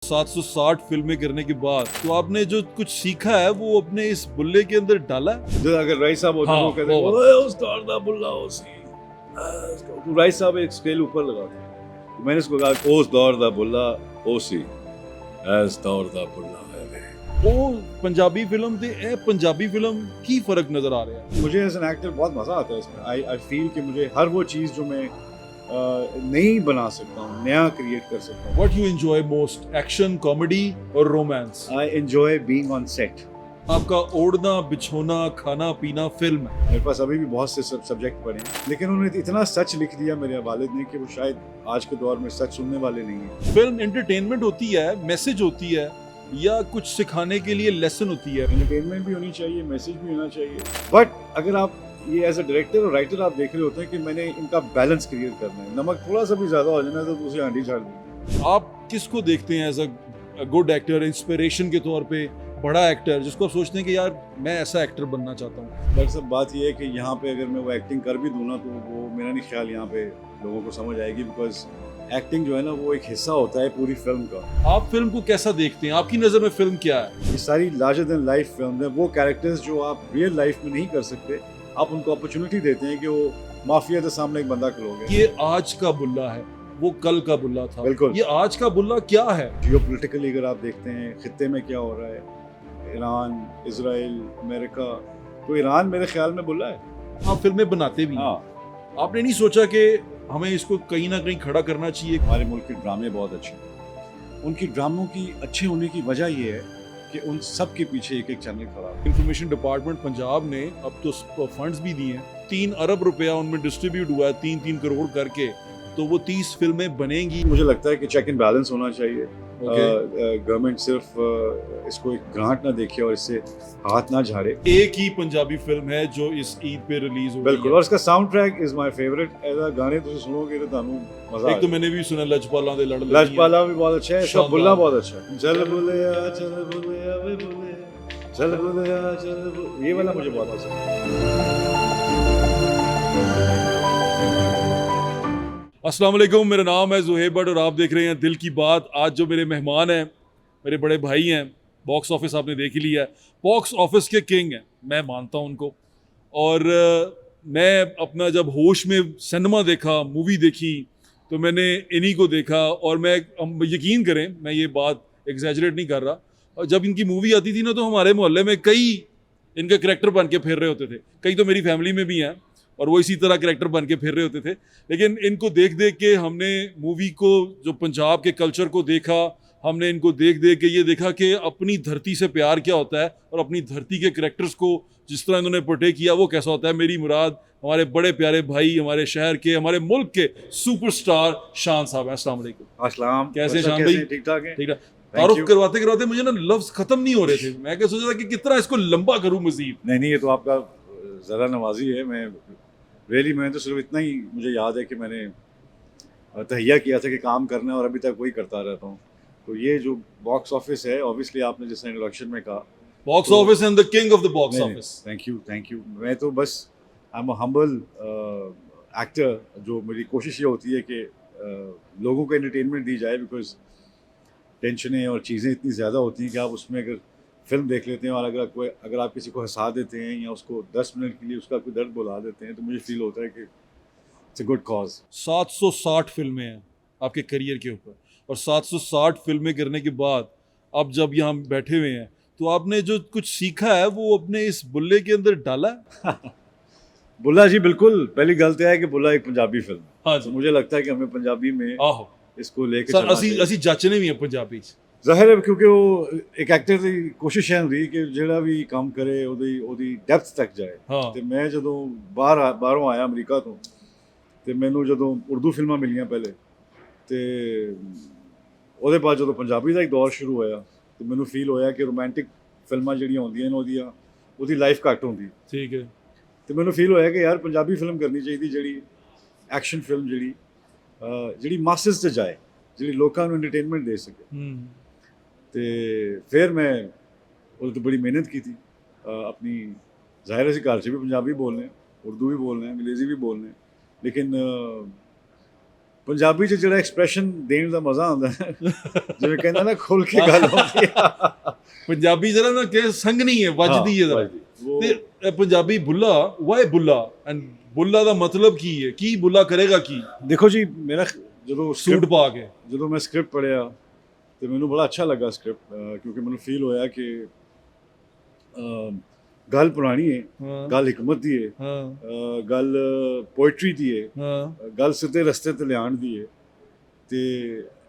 760 फिल्में करने के बाद तो आपने जो कुछ सीखा है वो अपने इस बुल्ले के अंदर डाला है? जो अगर राइस साहब होते हाँ, वो कहते वो ओए उस्ताद दा बुल्ला ओसी तो राइस साहब एक स्केल ऊपर लगाते तो मैंने इसको कहा ओस दौर दा बुल्ला ओसी एस दौर दा बुल्ला है वे। वो पंजाबी फिल्म थे ए पंजाबी फिल्म की फर्क नजर आ रहा है। मुझे एज एन एक्टर बहुत मजा आता है इसमें। आई फील कि मुझे हर वो चीज़ जो मैं नई बना सकता हूँ, नया क्रिएट कर सकता हूँ। What you enjoy most, action, comedy और romance? I enjoy being on set. आपका ओढ़ना बिछोना खाना पीना फिल्म है। मेरे पास अभी भी बहुत से सब्जेक्ट पढ़े हैं, लेकिन उन्होंने इतना सच लिख दिया मेरे वालिद ने कि वो शायद आज के दौर में सच सुनने वाले नहीं है। फिल्म एंटरटेनमेंट होती है, मैसेज होती है या कुछ सिखाने के लिए लेसन होती है? एंटरटेनमेंट भी होनी चाहिए, मैसेज भी होना चाहिए, बट अगर आप ये एज अ डायरेक्टर और राइटर आप देख रहे होते हैं कि मैंने इनका बैलेंस क्रिएट करना है। नमक थोड़ा सा भी ज्यादा हो जाए तो दूसरी हांडी झाड़ देंगे। आप किसको देखते हैं as a good actor, inspiration के तौर पे, बड़ा एक्टर जिसको आप सोचते हैं कि यार मैं ऐसा एक्टर बनना चाहता हूँ? बट सब बात ये है कि यहाँ पे अगर मैं वो एक्टिंग कर भी दूँ ना तो वो मेरा नहीं ख्याल यहाँ पे लोगों को समझ आएगी, बिकॉज एक्टिंग जो है ना वो एक हिस्सा होता है पूरी फिल्म का। आप फिल्म को कैसा देखते हैं? आपकी नजर में फिल्म क्या है? ये सारी लार्जर देन लाइफ फिल्म है, वो कैरेक्टर्स जो आप रियल लाइफ में नहीं कर सकते, आप उनको अपॉर्चुनिटी देते हैं कि वो माफिया के सामने एक बंदा खलोगे। ये आज का बुल्ला है, वो कल का बुल्ला था। बिल्कुल। ये आज का बुल्ला क्या है? जियोपॉलिटिकली अगर आप देखते हैं खित्ते में क्या हो रहा है, ईरान, इजराइल, अमेरिका, तो ईरान मेरे ख्याल में बुल्ला है। आप फिल्में बनाते भी हैं। हाँ, आपने नहीं सोचा कि हमें इसको कहीं ना कहीं खड़ा करना चाहिए? हमारे मुल्क के ड्रामे बहुत अच्छे हैं। उनकी ड्रामों की अच्छे होने की वजह ये है कि उन सब के पीछे एक एक चैनल खड़ा है। इंफॉर्मेशन डिपार्टमेंट पंजाब ने अब तो फंड्स भी दिए हैं, 3 अरब रुपया उनमें डिस्ट्रीब्यूट हुआ है 3-3 करोड़ करके, तो वो 30 फिल्में बनेंगी। मुझे लगता है कि चेक एंड बैलेंस होना चाहिए। Okay. गवर्नमेंट सिर्फ इसको एक ग्रांट ना देखे और इससे हाथ ना झाड़े। एक ही पंजाबी फिल्म है जो इस ईद पे रिलीज हो बिल्कुल, रही और है। इसका sound track is my favourite. ऐसा गाने तुम सुनोगे तो तानू मजा एक तो मैंने भी सुना लजपाला दे लड़ लगी है। लजपाला भी बहुत अच्छा है, इसका शानदार। बुल्ला बहुत अच्छा है। चल बुलिया चल बुलिया वे बुले, चल बुलिया चल बुलिया, ये वाला मुझे बहुत पसंद है। अस्सलाम वालेकुम, मेरा नाम है ज़ुहैब भट्ट और आप देख रहे हैं दिल की बात। आज जो मेरे मेहमान हैं, मेरे बड़े भाई हैं। बॉक्स ऑफिस आपने देख ही लिया है, बॉक्स ऑफिस के किंग हैं, मैं मानता हूं उनको। और मैं अपना जब होश में सिनेमा देखा, मूवी देखी, तो मैंने इन्हीं को देखा। और मैं यकीन करें, मैं ये बात एग्जैजरेट नहीं कर रहा, और जब इनकी मूवी आती थी ना तो हमारे मोहल्ले में कई इनके करेक्टर बन के फिर रहे होते थे। कई तो मेरी फैमिली में भी हैं और वो इसी तरह करेक्टर बन के फिर रहे होते थे। लेकिन इनको देख देख के हमने मूवी को, जो पंजाब के कल्चर को देखा, हमने इनको देख देख के ये देखा कि अपनी धरती से प्यार क्या होता है और अपनी धरती के करेक्टर्स को जिस तरह इन्होंने पोर्ट्रे किया वो कैसा होता है। मेरी मुराद हमारे बड़े प्यारे भाई, हमारे शहर के, हमारे मुल्क के सुपरस्टार शान साहब हैं। अस्सलाम वालेकुम। अस्सलाम, कैसे शान भाई? ठीक ठाक है। ठीक है। Thank तारुफ you. करवाते करवाते मुझे ना लफ्ज खत्म नहीं हो रहे थे। मैं क्या सोच रहा था कि कितना इसको लंबा करूं मजीद। नहीं, ये तो आपका ज़रा नवाजी है। मैं तो सिर्फ इतना ही मुझे याद है कि मैंने तहिया किया था कि काम करना है और अभी तक वही करता रहता हूँ। तो ये जो बॉक्स ऑफिस है, ऑब्वियसली आपने जैसे इंट्रोडक्शन में कहा, बॉक्स तो- office and the king of the box office. Thank you. मैं तो बस आई एम हम्बल एक्टर। जो मेरी कोशिश ये होती है कि लोगों को एंटरटेनमेंट दी जाए, बिकॉज टेंशनें और चीज़ें इतनी ज़्यादा होती हैं कि आप उसमें अगर फिल्म देख लेते हैं और अगर आप किसी को हंसा देते हैं या उसको 10 मिनट के लिए उसका कोई दर्द बुला देते हैं, तो मुझे फील होता है कि इट्स अ गुड कॉज। 760 फिल्में हैं आपके करियर के ऊपर, और 760 फिल्में करने के बाद अब जब यहाँ बैठे हुए हैं तो आपने जो कुछ सीखा है वो अपने इस बुल्ले के अंदर डाला है? बुल्ला जी, बिल्कुल। पहली गलती है कि बुल्ला एक पंजाबी फिल्म है। हाँ तो जी। मुझे लगता है कि हमें पंजाबी में आहो इसको लेके सर, चलना ਅਸੀਂ चाहिए। ਅਸੀਂ ਜੱਚਨੇ ਵੀ ਆ ਪੰਜਾਬੀ ਚ। ਜ਼ਾਹਿਰ ਹੈ ਕਿਉਂਕਿ ਉਹ ਇੱਕ ਐਕਟਰ ਦੀ ਕੋਸ਼ਿਸ਼ ਹੈ ਹੁੰਦੀ ਕਿ ਜਿਹੜਾ ਵੀ ਕੰਮ ਕਰੇ ਉਹਦੀ ਡੈਪਥ ਤੱਕ ਜਾਏ। ਹਾਂ ਤੇ ਮੈਂ ਜਦੋਂ ਬਾਹਰੋਂ ਆਇਆ ਅਮਰੀਕਾ ਤੋਂ, ਤੇ ਮੈਨੂੰ ਜਦੋਂ ਉਰਦੂ ਫਿਲਮਾਂ ਮਿਲੀਆਂ ਪਹਿਲੇ, ਤੇ ਉਹਦੇ ਬਾਅਦ ਜਦੋਂ ਪੰਜਾਬੀ ਦਾ ਇੱਕ ਦੌਰ ਸ਼ੁਰੂ ਹੋਇਆ, ਤੇ ਮੈਨੂੰ ਫੀਲ ਹੋਇਆ ਕਿ ਰੋਮਾਂਟਿਕ ਫਿਲਮਾਂ ਜਿਹੜੀਆਂ ਹੁੰਦੀਆਂ ਨੇ ਉਹਦੀ ਲਾਈਫ ਘੱਟ ਹੁੰਦੀ। ਠੀਕ ਹੈ। ਤੇ ਮੈਨੂੰ ਫੀਲ ਹੋਇਆ ਕਿ ਯਾਰ ਪੰਜਾਬੀ ਫਿਲਮ ਕਰਨੀ ਚਾਹੀਦੀ, ਜਿਹੜੀ ਐਕਸ਼ਨ ਫਿਲਮ ਜਿਹੜੀ ਮਾਸਸ 'ਤੇ ਜਾਏ, ਜਿਹੜੀ ਲੋਕਾਂ ਨੂੰ ਐਂਟਰਟੇਨਮੈਂਟ ਦੇ ਸਕੇ। ਤੇ ਫਿਰ ਮੈਂ ਉਹਦੇ ਤੋਂ ਬੜੀ ਮਿਹਨਤ ਕੀਤੀ। ਆਪਣੀ ਜ਼ਾਹਿਰ ਅਸੀਂ ਘਰ 'ਚ ਵੀ ਪੰਜਾਬੀ ਬੋਲਦੇ ਹਾਂ, ਉਰਦੂ ਵੀ ਬੋਲਦੇ ਹਾਂ, ਅੰਗਰੇਜ਼ੀ ਵੀ ਬੋਲਦੇ ਹਾਂ, ਲੇਕਿਨ ਪੰਜਾਬੀ 'ਚ ਜਿਹੜਾ ਐਕਸਪ੍ਰੈਸ਼ਨ ਦੇਣ ਦਾ ਮਜ਼ਾ ਆਉਂਦਾ ਹੈ, ਜਿਵੇਂ ਕਹਿੰਦਾ ਨਾ ਖੁੱਲ ਕੇ ਗੱਲ ਹੁੰਦੀ ਹੈ। ਪੰਜਾਬੀ ਜਰਾ ਨਾ ਕਿ ਸੰਗਣੀ ਹੈ, ਵੱਜਦੀ ਹੈ ਜ਼ਰਾ। ਉਹ ਤੇ ਇਹ ਪੰਜਾਬੀ ਬੁੱਲਾ, ਵਾਈ ਬੁੱਲਾ, ਐਂਡ ਬੁੱਲਾ ਦਾ ਮਤਲਬ ਕੀ ਹੈ, ਕੀ ਬੁੱਲਾ ਕਰੇਗਾ ਕੀ ਦੇਖੋ ਜੀ, ਮੇਰਾ ਜਦੋਂ ਸੂਟ ਪਾ ਕੇ? ਜਦੋਂ ਮੈਂ ਸਕ੍ਰਿਪਟ ਪੜ੍ਹਿਆ ਤੇ ਮੈਨੂੰ ਬੜਾ ਅੱਛਾ ਲੱਗਾ ਸਕ੍ਰਿਪਟ, ਕਿਉਂਕਿ ਮੈਨੂੰ ਫੀਲ ਹੋਇਆ ਕਿ ਗੱਲ ਪੁਰਾਣੀ ਹੈ, ਹਾਂ ਗੱਲ ਹਕਮਤ ਦੀ ਹੈ, ਹਾਂ ਗੱਲ ਪੋਇਟਰੀ ਦੀ ਹੈ, ਹਾਂ ਗੱਲ ਸਿੱਧੇ ਰਸਤੇ ਤੇ ਲਿਆਉਣ ਦੀ ਹੈ। ਤੇ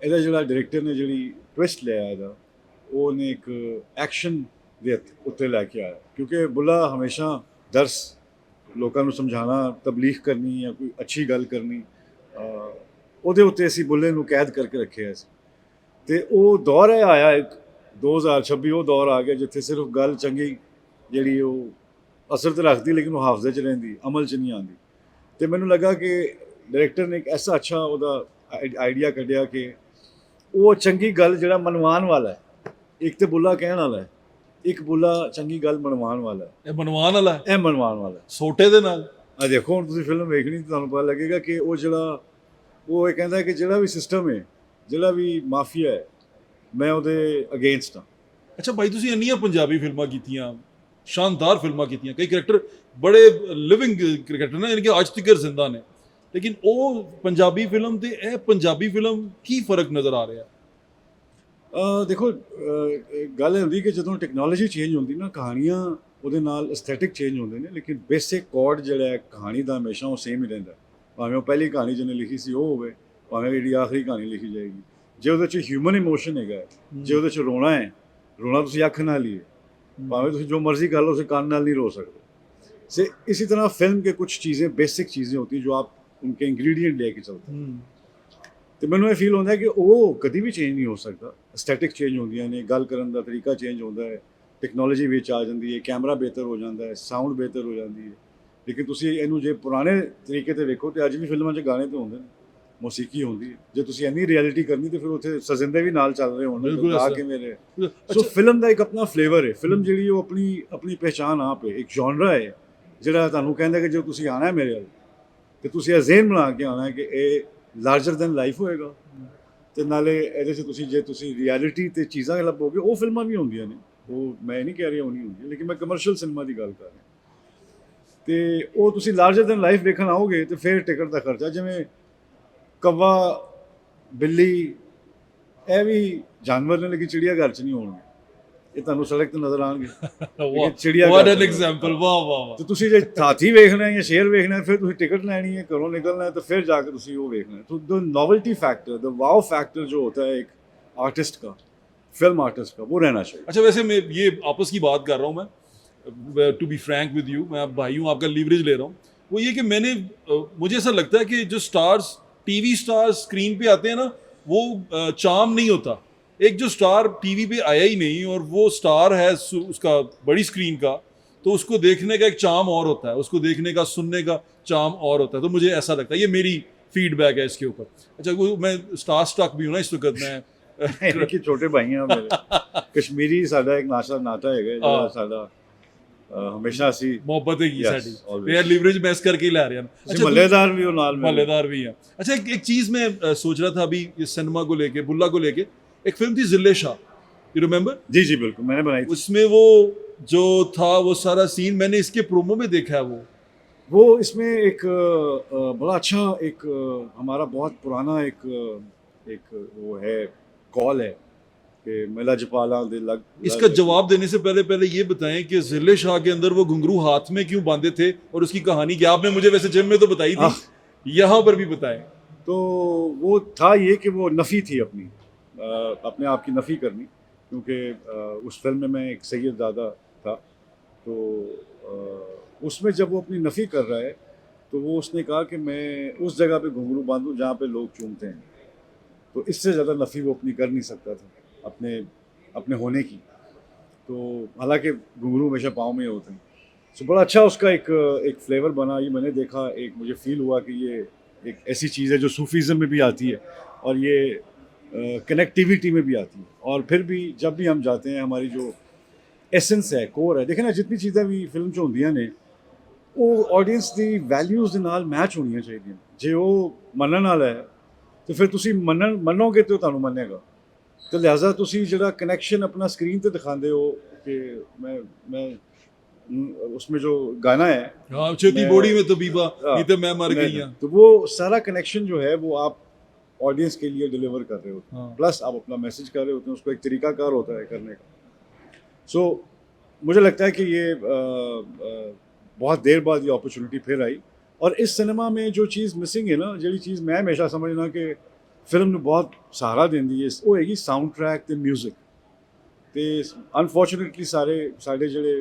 ਇਹਦਾ ਜਿਹੜਾ ਡਾਇਰੈਕਟਰ ਨੇ ਜਿਹੜੀ ਟਵਿਸਟ ਲਿਆ ਇਹਦਾ, ਉਹਨੇ ਇੱਕ ਐਕਸ਼ਨ ਦੇ ਉੱਤੇ ਲੈ ਕੇ ਆਇਆ। ਕਿਉਂਕਿ ਬੁੱਲਾ ਹਮੇਸ਼ਾ ਦਰਸ, ਲੋਕਾਂ ਨੂੰ ਸਮਝਾਉਣਾ, ਤਬਲੀਗ ਕਰਨੀ ਜਾਂ ਕੋਈ ਅੱਛੀ ਗੱਲ ਕਰਨੀ, ਉਹਦੇ ਉੱਤੇ ਅਸੀਂ ਬੁੱਲੇ ਨੂੰ ਕੈਦ ਕਰਕੇ ਰੱਖਿਆ ਸੀ। ਤੇ ਉਹ ਦੌਰ ਹੈ ਆਇਆ ਇੱਕ 2026, ਉਹ ਦੌਰ ਆ ਗਿਆ ਜਿੱਥੇ ਸਿਰਫ ਗੱਲ ਚੰਗੀ ਜਿਹੜੀ ਉਹ ਅਸਰ ਤੇ ਰੱਖਦੀ, ਲੇਕਿਨ ਉਹ ਹਾਫਜ਼ੇ 'ਚ ਰਹਿੰਦੀ, ਅਮਲ 'ਚ ਨਹੀਂ ਆਉਂਦੀ। ਤੇ ਮੈਨੂੰ ਲੱਗਾ ਕਿ ਡਾਇਰੈਕਟਰ ਨੇ ਇੱਕ ਐਸਾ ਅੱਛਾ ਉਹਦਾ ਆਈਡੀਆ ਕੱਢਿਆ ਕਿ ਉਹ ਚੰਗੀ ਗੱਲ ਜਿਹੜਾ ਮਨਵਾਉਣ ਵਾਲਾ ਹੈ, ਇੱਕ ਤੇ ਬੁੱਲਾ ਕਹਿਣ ਵਾਲਾ ਹੈ, ਇੱਕ ਬੁੱਲਾ ਚੰਗੀ ਗੱਲ ਮਨਵਾਉਣ ਵਾਲਾ ਹੈ। ਇਹ ਮਨਵਾਨ ਵਾਲਾ ਹੈ, ਇਹ ਮਨਵਾਉਣ ਵਾਲਾ ਹੈ ਸੋਟੇ ਦੇ ਨਾਲ। ਆ ਦੇਖੋ, ਹੁਣ ਤੁਸੀਂ ਫਿਲਮ ਵੇਖਣੀ ਤਾਂ ਤੁਹਾਨੂੰ ਪਤਾ ਲੱਗੇਗਾ ਕਿ ਉਹ ਜਿਹੜਾ ਉਹ ਇਹ ਕਹਿੰਦਾ ਕਿ ਜਿਹੜਾ ਵੀ ਸਿਸਟਮ ਹੈ, ਜਿਹੜਾ ਵੀ ਮਾਫੀਆ ਹੈ, ਮੈਂ ਉਹਦੇ ਅਗੇਂਸਟ ਹਾਂ। ਅੱਛਾ ਭਾਈ, ਤੁਸੀਂ ਇੰਨੀਆਂ ਪੰਜਾਬੀ ਫਿਲਮਾਂ ਕੀਤੀਆਂ, ਸ਼ਾਨਦਾਰ ਫਿਲਮਾਂ ਕੀਤੀਆਂ, ਕਈ ਕਰੈਕਟਰ ਬੜੇ ਲਿਵਿੰਗ ਕਰੈਕਟਰ ਨੇ, ਯਾਨੀ ਕਿ ਅੱਜ ਤੱਕ ਜ਼ਿੰਦਾ ਨੇ, ਲੇਕਿਨ ਉਹ ਪੰਜਾਬੀ ਫਿਲਮ ਤੇ ਇਹ ਪੰਜਾਬੀ ਫਿਲਮ ਕੀ ਫਰਕ ਨਜ਼ਰ ਆ ਰਿਹਾ? ਦੇਖੋ, ਗੱਲ ਇਹ ਹੁੰਦੀ ਕਿ ਜਦੋਂ ਟੈਕਨੋਲੋਜੀ ਚੇਂਜ ਹੁੰਦੀ ਨਾ, ਕਹਾਣੀਆਂ ਉਹਦੇ ਨਾਲ ਐਸਥੈਟਿਕ ਚੇਂਜ ਹੁੰਦੇ ਨੇ, ਲੇਕਿਨ ਬੇਸਿਕ ਕੋਡ ਜਿਹੜਾ ਹੈ ਕਹਾਣੀ ਦਾ ਹਮੇਸ਼ਾ ਉਹ ਸੇਮ ਹੀ ਰਹਿੰਦਾ। ਭਾਵੇਂ ਉਹ ਪਹਿਲੀ ਕਹਾਣੀ ਜਿਹਨੇ ਲਿਖੀ ਸੀ ਉਹ ਹੋਵੇ, ਭਾਵੇਂ ਜਿਹੜੀ ਆਖਰੀ ਕਹਾਣੀ ਲਿਖੀ ਜਾਏਗੀ, ਜੇ ਉਹਦੇ 'ਚ ਹਿਊਮਨ ਇਮੋਸ਼ਨ ਹੈਗਾ, ਜੇ ਉਹਦੇ 'ਚ ਰੋਣਾ ਹੈ, ਰੋਣਾ ਤੁਸੀਂ ਅੱਖ ਨਾਲ ਹੀ ਹੈ, ਭਾਵੇਂ ਤੁਸੀਂ जो मर्जी कर लो उसे कान नाल नहीं रो सकते। से इसी तरह फिल्म के कुछ चीज़ें बेसिक चीज़ें होती हैं जो आप उनके इंग्रेडिएंट लेके चलते हैं। तो मैंने ये फील होता है कि वो कभी भी चेंज नहीं हो सकता। एस्थेटिक चेंज होंदियां ने, गल करन दा तरीका चेंज होता है, टैक्नोलॉजी विच आ जाती है, कैमरा बेहतर हो जाता है, साउंड बेहतर हो जाती है, लेकिन तुसीं इहनूं जे पुराने तरीके ते वेखो तो अज भी फिल्मां 'च गाने तो होंदे ने, मौसीकी होंदी है। जे तुसीं इन्नी रियलिटी करनी तो फिर उत्थे सजिंदे भी नाल चल रहे होण, गा के मेरे। सो फिल्म का एक अपना फ्लेवर है, फिल्म जिहड़ी वो अपनी अपनी पहचान आप है, एक जॉनरा है ਜਿਹੜਾ ਤੁਹਾਨੂੰ ਕਹਿੰਦਾ ਕਿ ਜੇ ਤੁਸੀਂ ਆਉਣਾ ਹੈ ਮੇਰੇ ਵੱਲ ਤੇ ਤੁਸੀਂ ਇਹ ਜ਼ੇਨ ਬਣਾ ਕੇ ਆਉਣਾ ਹੈ ਕਿ ਇਹ ਲਾਰਜਰ ਦੈਨ ਲਾਈਫ ਹੋਏਗਾ, ਤੇ ਨਾਲੇ ਇਹਦੇ 'ਚ ਤੁਸੀਂ ਜੇ ਤੁਸੀਂ ਰਿਐਲਿਟੀ ਤੇ ਚੀਜ਼ਾਂ ਲੱਭੋਗੇ, ਉਹ ਫਿਲਮਾਂ ਵੀ ਹੁੰਦੀਆਂ ਨੇ, ਉਹ ਮੈਂ ਨਹੀਂ ਕਹਿ ਰਿਹਾ ਉਹ ਨਹੀਂ ਹੁੰਦੀਆਂ, ਲੇਕਿਨ ਮੈਂ ਕਮਰਸ਼ੀਅਲ ਸਿਨੇਮਾ ਦੀ ਗੱਲ ਕਰ ਰਿਹਾ। ਤੇ ਉਹ ਤੁਸੀਂ ਲਾਰਜਰ ਦੈਨ ਲਾਈਫ ਵੇਖਣ ਆਓਗੇ ਤੇ ਫਿਰ ਟਿਕਟ ਦਾ ਖਰਚਾ, ਜਿਵੇਂ ਕਵਾ, ਬਿੱਲੀ, ਇਹ ਵੀ ਜਾਨਵਰ ਨੇ ਲੇਕਿਨ ਚਿੜੀਆ ਘਰ 'ਚ ਨਹੀਂ ਹੋਣਗੇ, ਇਹ ਤੁਹਾਨੂੰ ਸੜਕ ਤੇ ਨਜ਼ਰ ਆਉਣਗੇ, ਚਿੜੀਆ ਵਾਟ ਐਨ ਐਗਜ਼ਾਮਪਲ, ਵਾਹ ਵਾਹ ਵਾਹ। ਤੇ ਤੁਸੀਂ ਜੇ ਹਾਥੀ ਵੇਖਣਾ ਹੈ ਜਾਂ ਸ਼ੇਰ ਵੇਖਣਾ ਹੈ, ਫਿਰ ਤੁਸੀਂ ਟਿਕਟ ਲੈਣੀ ਹੈ, ਘਰੋਂ ਨਿਕਲਣਾ ਹੈ, तो फिर जाकर ਤੁਸੀਂ वो देखना है। तो the novelty factor, the wow factor जो होता है एक आर्टिस्ट का, फिल्म आर्टिस्ट का, वो रहना चाहिए। अच्छा, वैसे मैं ये आपस की बात कर रहा हूँ, मैं to be frank with you, मैं भाई हूँ, आपका लीवरेज ले रहा हूँ। वो ये कि मैंने मुझे ऐसा लगता है कि जो स्टार्स, टीवी स्टार्स स्क्रीन पे आते हैं ना, वो चार्म नहीं होता। एक जो स्टार टीवी पे आया ही नहीं और वो स्टार है उसका बड़ी स्क्रीन का, तो उसको देखने का एक चार्म और होता है, उसको देखने का, सुनने का चार्म और होता है। तो मुझे ऐसा लगता है, ये मेरी फीडबैक है इसके ऊपर। अच्छा, वो मैं स्टार स्टक भी हूँ ना इस वक्त, मैं कि छोटे भाई हैं मेरे, कश्मीरी साडा एक नाता है ਜਿਹੜਾ ਸਾਡਾ ਹਮੇਸ਼ਾ ਅਸੀਂ ਮੁਹੱਬਤ ਹੈਗੀ ਸਾਡੀ, ਤੇ ਇਹ ਲੀਵਰੇਜ ਮੈਸ ਕਰਕੇ ਹੀ ਲੈ ਰਹੇ ਹਨ। अच्छा, मल्लेदार भी हो नाल में, मल्लेदार भी हैं। अच्छा, एक चीज़ मैं सोच रहा था अभी इस सिनेमा को लेके, बुल्ला को लेके, एक फिल्म थी जिले शाह, यू रिमेंबर? जी जी बिल्कुल, मैंने बनाई थी। उसमें वो जो था वो सारा सीन मैंने इसके प्रोमो में देखा है। वो इसमें एक बड़ा अच्छा एक हमारा बहुत पुराना एक वो है, कॉल है कि मिला जपाला दे लग। इसका जवाब देने से पहले ये बताएं कि जिले शाह के अंदर वो घुंघरू हाथ में क्यों बांधे थे और उसकी कहानी क्या? आपने मुझे वैसे जिम में तो बताई थी, यहाँ पर भी बताएं। तो वो था ये कि वो नफ़ी थी अपने आप की नफ़ी करनी, क्योंकि उस फिल्म में मैं एक सैयद दादा था। तो उसमें जब वो अपनी नफ़ी कर रहा है तो वो उसने कहा कि मैं उस जगह पे घुंघरू बांधूं जहाँ पे लोग चूमते हैं, तो इससे ज़्यादा नफ़ी वो अपनी कर नहीं सकता था अपने होने की। तो हालांकि घुंघरू हमेशा पाँव में होते हैं। सो बड़ा अच्छा उसका एक फ्लेवर बना, ये मैंने देखा, एक मुझे फील हुआ कि ये एक ऐसी चीज़ है जो सूफीज़म में भी आती है और ये कनेक्टिविटी में भी आती है। और फिर भी जब भी हम जाते हैं, हमारी जो एसेंस है, कोर है, देखें ना, जितनी चीज़ें भी फिल्म च होंदियां ने वो ऑडियंस दी वैल्यूज़ दे नाल मैच होनी चाहिए। जे वो मनन वाला है ਤੇ ਫਿਰ ਤੁਸੀਂ ਮੰਨੋਗੇ ਤੇ ਉਹ ਤੁਹਾਨੂੰ ਮੰਨੇਗਾ। ਤੇ ਲਿਹਾਜ਼ਾ ਤੁਸੀਂ ਜਿਹੜਾ ਕਨੈਕਸ਼ਨ ਆਪਣਾ ਸਕਰੀਨ ਤੇ ਦਿਖਾਉਂਦੇ ਹੋ ਕਿ मैं उसमें जो गाना है हाँ, छेती मैं बोड़ी में तबीबा, हाँ, नहीं तो मैं मर गई नहीं, हाँ। तो वो सारा कनेक्शन जो है वो आप ऑडियंस के लिए डिलीवर कर रहे होते हैं, हाँ। प्लस आप अपना मैसेज कर रहे होते हैं, उसको एक तरीकाकार होता है करने का। सो मुझे लगता है कि ये बहुत देर बाद ये अपॉर्चुनिटी फिर आई, और इस सिनेमा में जो चीज़ मिसिंग है ना, जी चीज़ मैं हमेशा समझना कि फिल्म ने बहुत सहारा देंदी है वो हैगी साउंड ट्रैक ते म्यूजिक। ਤੇ ਅਨਫੋਰਚੂਨੇਟਲੀ ਸਾਡੇ ਜਿਹੜੇ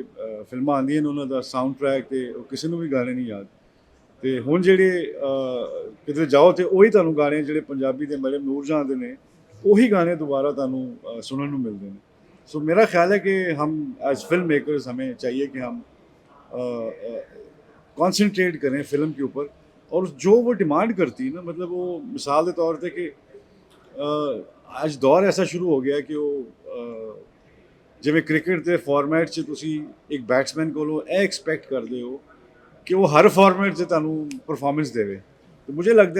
ਫਿਲਮਾਂ ਆਉਂਦੀਆਂ ਨੇ ਉਹਨਾਂ ਦਾ ਸਾਊਂਡ ਟਰੈਕ ਤੇ ਕਿਸੇ ਨੂੰ ਵੀ ਗਾਣੇ ਨਹੀਂ ਯਾਦ। ਤੇ ਹੁਣ ਜਿਹੜੇ ਕਿਤੇ ਜਾਓ ਤੇ ਉਹੀ ਤੁਹਾਨੂੰ ਗਾਣੇ ਜਿਹੜੇ ਪੰਜਾਬੀ ਦੇ ਮੇਰੇ ਨੂਰਜਹਾਂ ਦੇ ਨੇ ਉਹੀ ਗਾਣੇ ਦੁਬਾਰਾ ਤੁਹਾਨੂੰ सुनने ਨੂੰ मिलते हैं। सो मेरा ख्याल है कि हम एज फिल्म मेकर्स हमें चाहिए कि हम कंसंट्रेट करें फिल्म के ऊपर, और जो वो डिमांड करती है ना, मतलब वो मिसाल के तौर पर कि ਅੱਜ ਦੌਰ ਐਸਾ ਸ਼ੁਰੂ ਹੋ ਗਿਆ ਕਿ ਉਹ ਜਿਵੇਂ ਕ੍ਰਿਕਟ ਦੇ ਫਾਰਮੈਟ 'ਚ ਤੁਸੀਂ ਇੱਕ ਬੈਟਸਮੈਨ ਕੋਲੋਂ ਇਹ ਐਕਸਪੈਕਟ ਕਰਦੇ ਹੋ ਕਿ ਉਹ ਹਰ ਫਾਰਮੈਟ 'ਚ ਤੁਹਾਨੂੰ ਪਰਫਾਰਮੈਂਸ ਦੇਵੇ, ਤੇ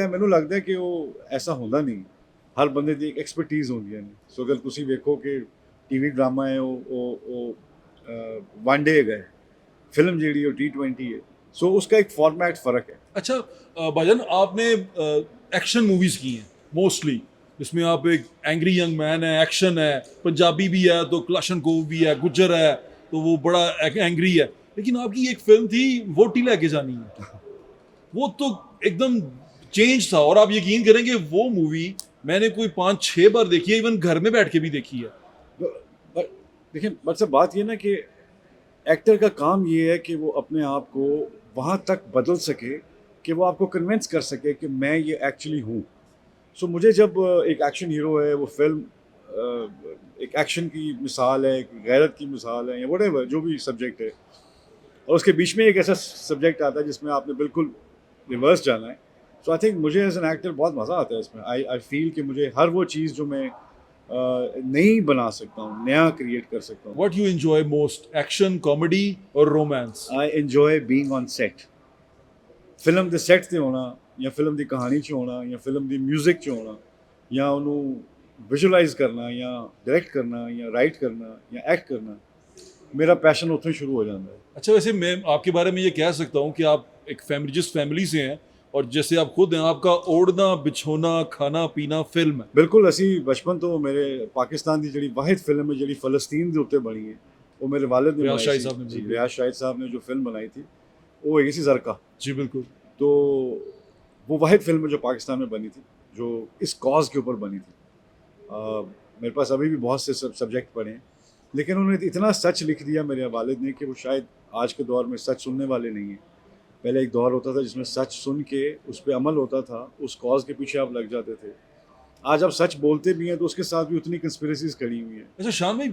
ਮੈਨੂੰ ਲੱਗਦਾ ਹੈ ਕਿ ਉਹ ਐਸਾ ਹੁੰਦਾ ਨਹੀਂ। ਹਰ ਬੰਦੇ ਦੀ ਇੱਕ ਐਕਸਪਰਟੀਜ਼ ਹੁੰਦੀਆਂ ਨੇ। ਸੋ ਅਗਰ ਤੁਸੀਂ ਵੇਖੋ ਕਿ ਟੀਵੀ ਡਰਾਮਾ ਹੈ ਉਹ वन डे ਹੈਗਾ, फिल्म ਜਿਹੜੀ ਉਹ T20 है, सो उसका एक फॉर्मेट फ़र्क है। अच्छा भाईजान, आपने एक्शन मूवीज़ की हैं मोस्टली, इसमें आप एक एंग्री यंग मैन है, एक्शन है, पंजाबी भी है तो क्लाशनकोव भी है, गुज्जर है तो वो बड़ा एंग्री है, लेकिन आपकी एक फिल्म थी वोटी लेके जानी है, वो तो एकदम चेंज था। और आप यकीन करेंगे वो मूवी मैंने कोई 5-6 बार देखी है, इवन घर में बैठ के भी देखी है। देखिए मतलब बात ये ना कि एक्टर का काम ये है कि वो अपने आप को वहाँ तक बदल सके कि वो आपको कन्विंस कर सके कि मैं ये एक्चुअली हूँ। सो मुझे जब एक एक्शन हीरो है, वो फिल्म एक एक्शन की मिसाल है, एक गैरत की मिसाल है, या व्हाटएवर जो भी सब्जेक्ट है, और उसके बीच में एक ऐसा सब्जेक्ट आता है जिसमें आपने बिल्कुल रिवर्स जाना है, सो आई थिंक मुझे एज एन एक्टर बहुत मज़ा आता है इसमें। आई फील कि मुझे हर वो चीज़ जो मैं नहीं बना सकता हूँ, नया क्रिएट कर सकता हूँ। What you enjoy most, action, comedy or romance? I enjoy being on set. Film ਦੇ ਸੈਟ 'ਤੇ ਹੋਣਾ, ਜਾਂ ਫਿਲਮ ਦੀ ਕਹਾਣੀ 'ਚ ਹੋਣਾ, ਜਾਂ ਫਿਲਮ ਦੀ ਮਿਊਜ਼ਿਕ 'ਚ ਹੋਣਾ, ਜਾਂ ਉਹਨੂੰ ਵਿਜ਼ੂਅਲਾਈਜ਼ ਕਰਨਾ, ਜਾਂ डायरेक्ट करना, या राइट करना, या एक्ट करना, मेरा पैशन उत्थों शुरू हो जाता है। अच्छा, वैसे मैं आपके बारे में ये कह सकता हूँ कि आप एक जिस फैमिली से हैं, और जैसे आप खुद हैं, आपका ओढ़ना बिछोना खाना पीना फिल्म है। बिल्कुल, ਅਸੀਂ बचपन तो मेरे पाकिस्तान की ਜਿਹੜੀ वाहिद फिल्म है ਜਿਹੜੀ फ़लस्तीन ਦੇ ਉੱਤੇ ਬਣੀ है, वो मेरे वालिद ने रियाज बनाई शाहिद साहब ने थी। बिल्कुल। रियाज शाहिद साहब ने जो फिल्म बनाई थी वो हैगी सी ज़रका। जी बिल्कुल। तो वो वाहिद फिल्म है जो पाकिस्तान में बनी थी, जो इस कॉज के ऊपर बनी थी। मेरे पास अभी भी बहुत से सब्जेक्ट पढ़े हैं, लेकिन उन्होंने इतना सच लिख दिया मेरे वालिद ने कि वो शायद आज के दौर में सच सुनने वाले नहीं हैं। पहले एक दौर होता था जिसमें सच सुन के उस पर अमल होता था, उस कॉज के पीछे आप लग जाते थे। आज आप सच बोलते भी हैं तो उसके साथ भी उतनी कंस्पिरेसीज खड़ी हुई हैं। अच्छा शान भाई,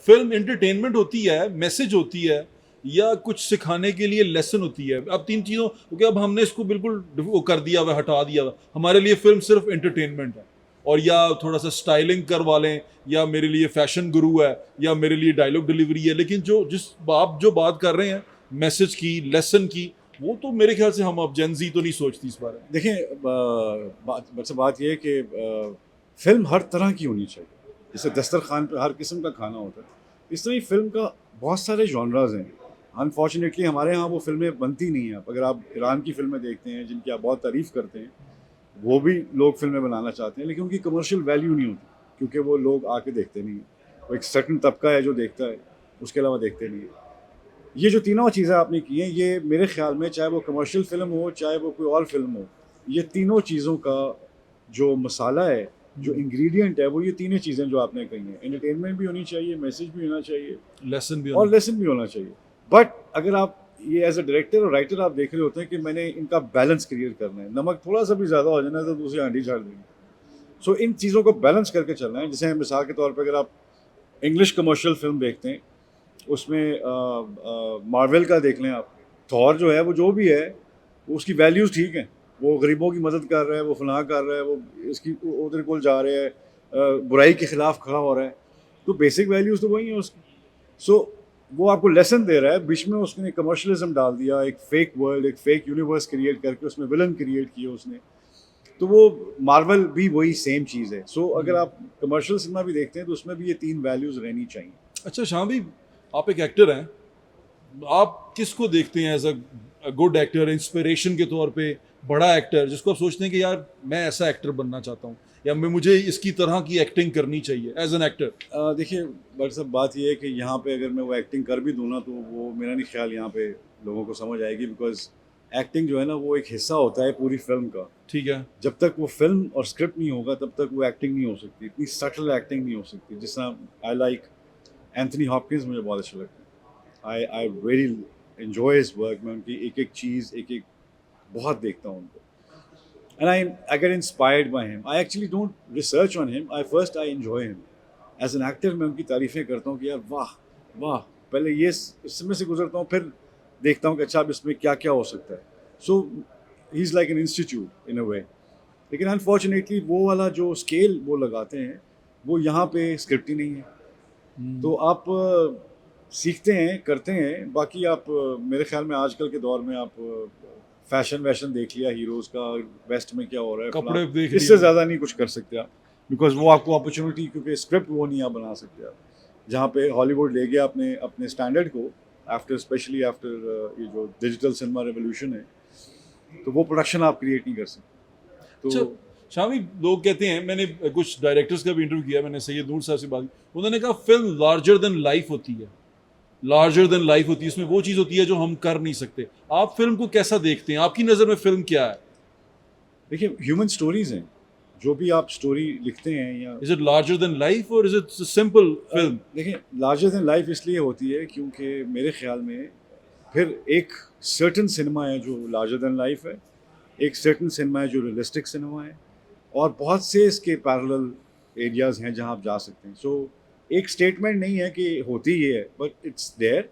फिल्म एंटरटेनमेंट होती है, मैसेज होती है, या कुछ सिखाने के लिए लेसन होती है? अब तीन चीज़ों, क्योंकि अब हमने इसको बिल्कुल वो कर दिया हुआ, हटा दिया हुआ। हमारे लिए फिल्म सिर्फ एंटरटेनमेंट है, और या थोड़ा सा स्टाइलिंग करवा लें, या मेरे लिए फैशन गुरु है, या मेरे लिए डायलॉग डिलीवरी है, लेकिन आप जो बात कर रहे हैं मैसेज की, लेसन की, वो तो मेरे ख्याल से हम अब जेनजी तो नहीं सोचती इस बारे में। देखिए बात यह है कि फिल्म हर तरह की होनी चाहिए। जैसे दस्तरखान पे हर किस्म का खाना होता है, इस तरह ही फिल्म का बहुत सारे जॉनराज हैं। अनफॉर्चुनेटली हमारे यहाँ वो फिल्में बनती नहीं हैं। अगर आप ईरान की फिल्में देखते हैं जिनकी आप बहुत तारीफ़ करते हैं, वो भी लोग फिल्में बनाना चाहते हैं, लेकिन उनकी कमर्शियल वैल्यू नहीं होती, क्योंकि वो लोग आके देखते नहीं हैं। वो एक सर्टन तबका है जो देखता है, उसके अलावा देखते नहीं है। ये जो तीनों चीज़ें आपने की हैं, ये मेरे ख्याल में चाहे वो कमर्शियल फ़िल्म हो, चाहे वो कोई और फिल्म हो, ये तीनों चीज़ों का जो मसाला है, जो इंग्रेडिएंट है, वो ये तीनों चीज़ें जो आपने कही हैं। एंटरटेनमेंट भी होनी चाहिए, मैसेज भी होना चाहिए, लेसन भी और लेसन भी होना चाहिए। बट अगर आप ये एज अ डायरेक्टर और राइटर आप देख रहे होते हैं कि मैंने इनका बैलेंस क्रिएट करना है, नमक थोड़ा सा भी ज़्यादा हो जाना है तो दूसरी हांडी झाड़ देंगे। सो इन चीज़ों को बैलेंस करके चलना है। जैसे मिसाल के तौर पर अगर आप इंग्लिश कमर्शियल फिल्म देखते हैं, उसमें मार्वल का देख लें आप, थॉर जो है वो जो भी है वो उसकी वैल्यूज़ ठीक हैं, वो गरीबों की मदद कर रहा है, वो फलां कर रहा है, वो इसकी उधर को जा रहे हैं, बुराई के ख़िलाफ़ खड़ा हो रहा है, तो बेसिक वैल्यूज़ तो वही हैं उसकी। सो वो आपको लेसन दे रहा है, बीच में उसने कमर्शलिज्म डाल दिया, एक फेक वर्ल्ड, एक फेक यूनिवर्स क्रिएट करके उसमें विलन क्रिएट किया उसने। तो वो मार्वल भी वही सेम चीज़ है। सो अगर आप कमर्शियल सिनेमा भी देखते हैं तो उसमें भी ये 3 वैल्यूज़ रहनी चाहिए। अच्छा शाम भाई, आप एक एक्टर हैं, आप किसको देखते हैं as a good actor, inspiration के तौर पे, बड़ा एक्टर जिसको आप सोचते हैं कि यार मैं ऐसा एक्टर बनना चाहता हूँ या मैं मुझे इसकी तरह की एक्टिंग करनी चाहिए एज एन एक्टर? देखिए बट सब बात ये है कि यहाँ पे अगर मैं वो एक्टिंग कर भी दूँ ना तो वो मेरा नहीं ख्याल यहाँ पे लोगों को समझ आएगी, बिकॉज एक्टिंग जो है ना वो एक हिस्सा होता है पूरी फिल्म का। ठीक है। जब तक वो फिल्म और स्क्रिप्ट नहीं होगा तब तक वो एक्टिंग नहीं हो सकती, इतनी सटल एक्टिंग नहीं हो सकती। जिस तरह आई लाइक एंथनी हॉपकिंस, मुझे बहुत अच्छा लगता है। I very enjoy his work. मैं उनकी एक एक चीज़ एक एक बहुत देखता हूँ उनको, and I get inspired by him. I actually don't research on him. I enjoy him. As an actor मैं उनकी तारीफ़ें करता हूँ कि यार वाह वाह, पहले ये इसमें से गुजरता हूँ, फिर देखता हूँ कि अच्छा अब इसमें क्या क्या हो सकता है। So he is like an institute in a way. लेकिन अनफॉर्चुनेटली वो वाला जो स्केल वो लगाते हैं वो यहाँ पे स्क्रिप्ट ही नहीं है। तो आप सीखते हैं करते हैं, बाकी आप मेरे ख्याल में आजकल के दौर में आप फैशन वैशन देख लिया हीरोज़ का, वेस्ट में क्या हो रहा है, कपड़े फलाना, देख इससे लिए। ज़्यादा नहीं कुछ कर सकते आप, बिकॉज वो आपको अपॉर्चुनिटी, क्योंकि स्क्रिप्ट वो नहीं आप बना सकते आप। जहाँ पे हॉलीवुड ले गया अपने अपने स्टैंडर्ड को आफ्टर, स्पेशली आफ्टर ये जो डिजिटल सिनेमा रेवोल्यूशन है, तो वो प्रोडक्शन आप क्रिएट नहीं कर सकते। अच्छा तो शामी, लोग कहते हैं, मैंने कुछ डायरेक्टर्स का भी इंटरव्यू किया, मैंने सैयद नूर साहब से बात की, उन्होंने कहा फिल्म लार्जर देन लाइफ होती है, लार्जर देन लाइफ होती है, उसमें वो चीज़ होती है जो हम कर नहीं सकते। आप फिल्म को कैसा देखते हैं? आपकी नज़र में फिल्म क्या है? देखिए ह्यूमन स्टोरीज़ हैं, जो भी आप स्टोरी लिखते हैं या is it larger than life और इज इट सिंपल फिल्म? देखिए लार्जर देन लाइफ इसलिए होती है क्योंकि मेरे ख्याल में फिर एक सर्टन सिनेमा है जो लार्जर देन लाइफ है, एक सर्टन सिनेमा है जो रियलिस्टिक सिनेमा है, और बहुत से इसके पैरेलल एरियाज़ हैं जहां आप जा सकते हैं। सो एक स्टेटमेंट नहीं है कि होती ही है, बट इट्स देयर।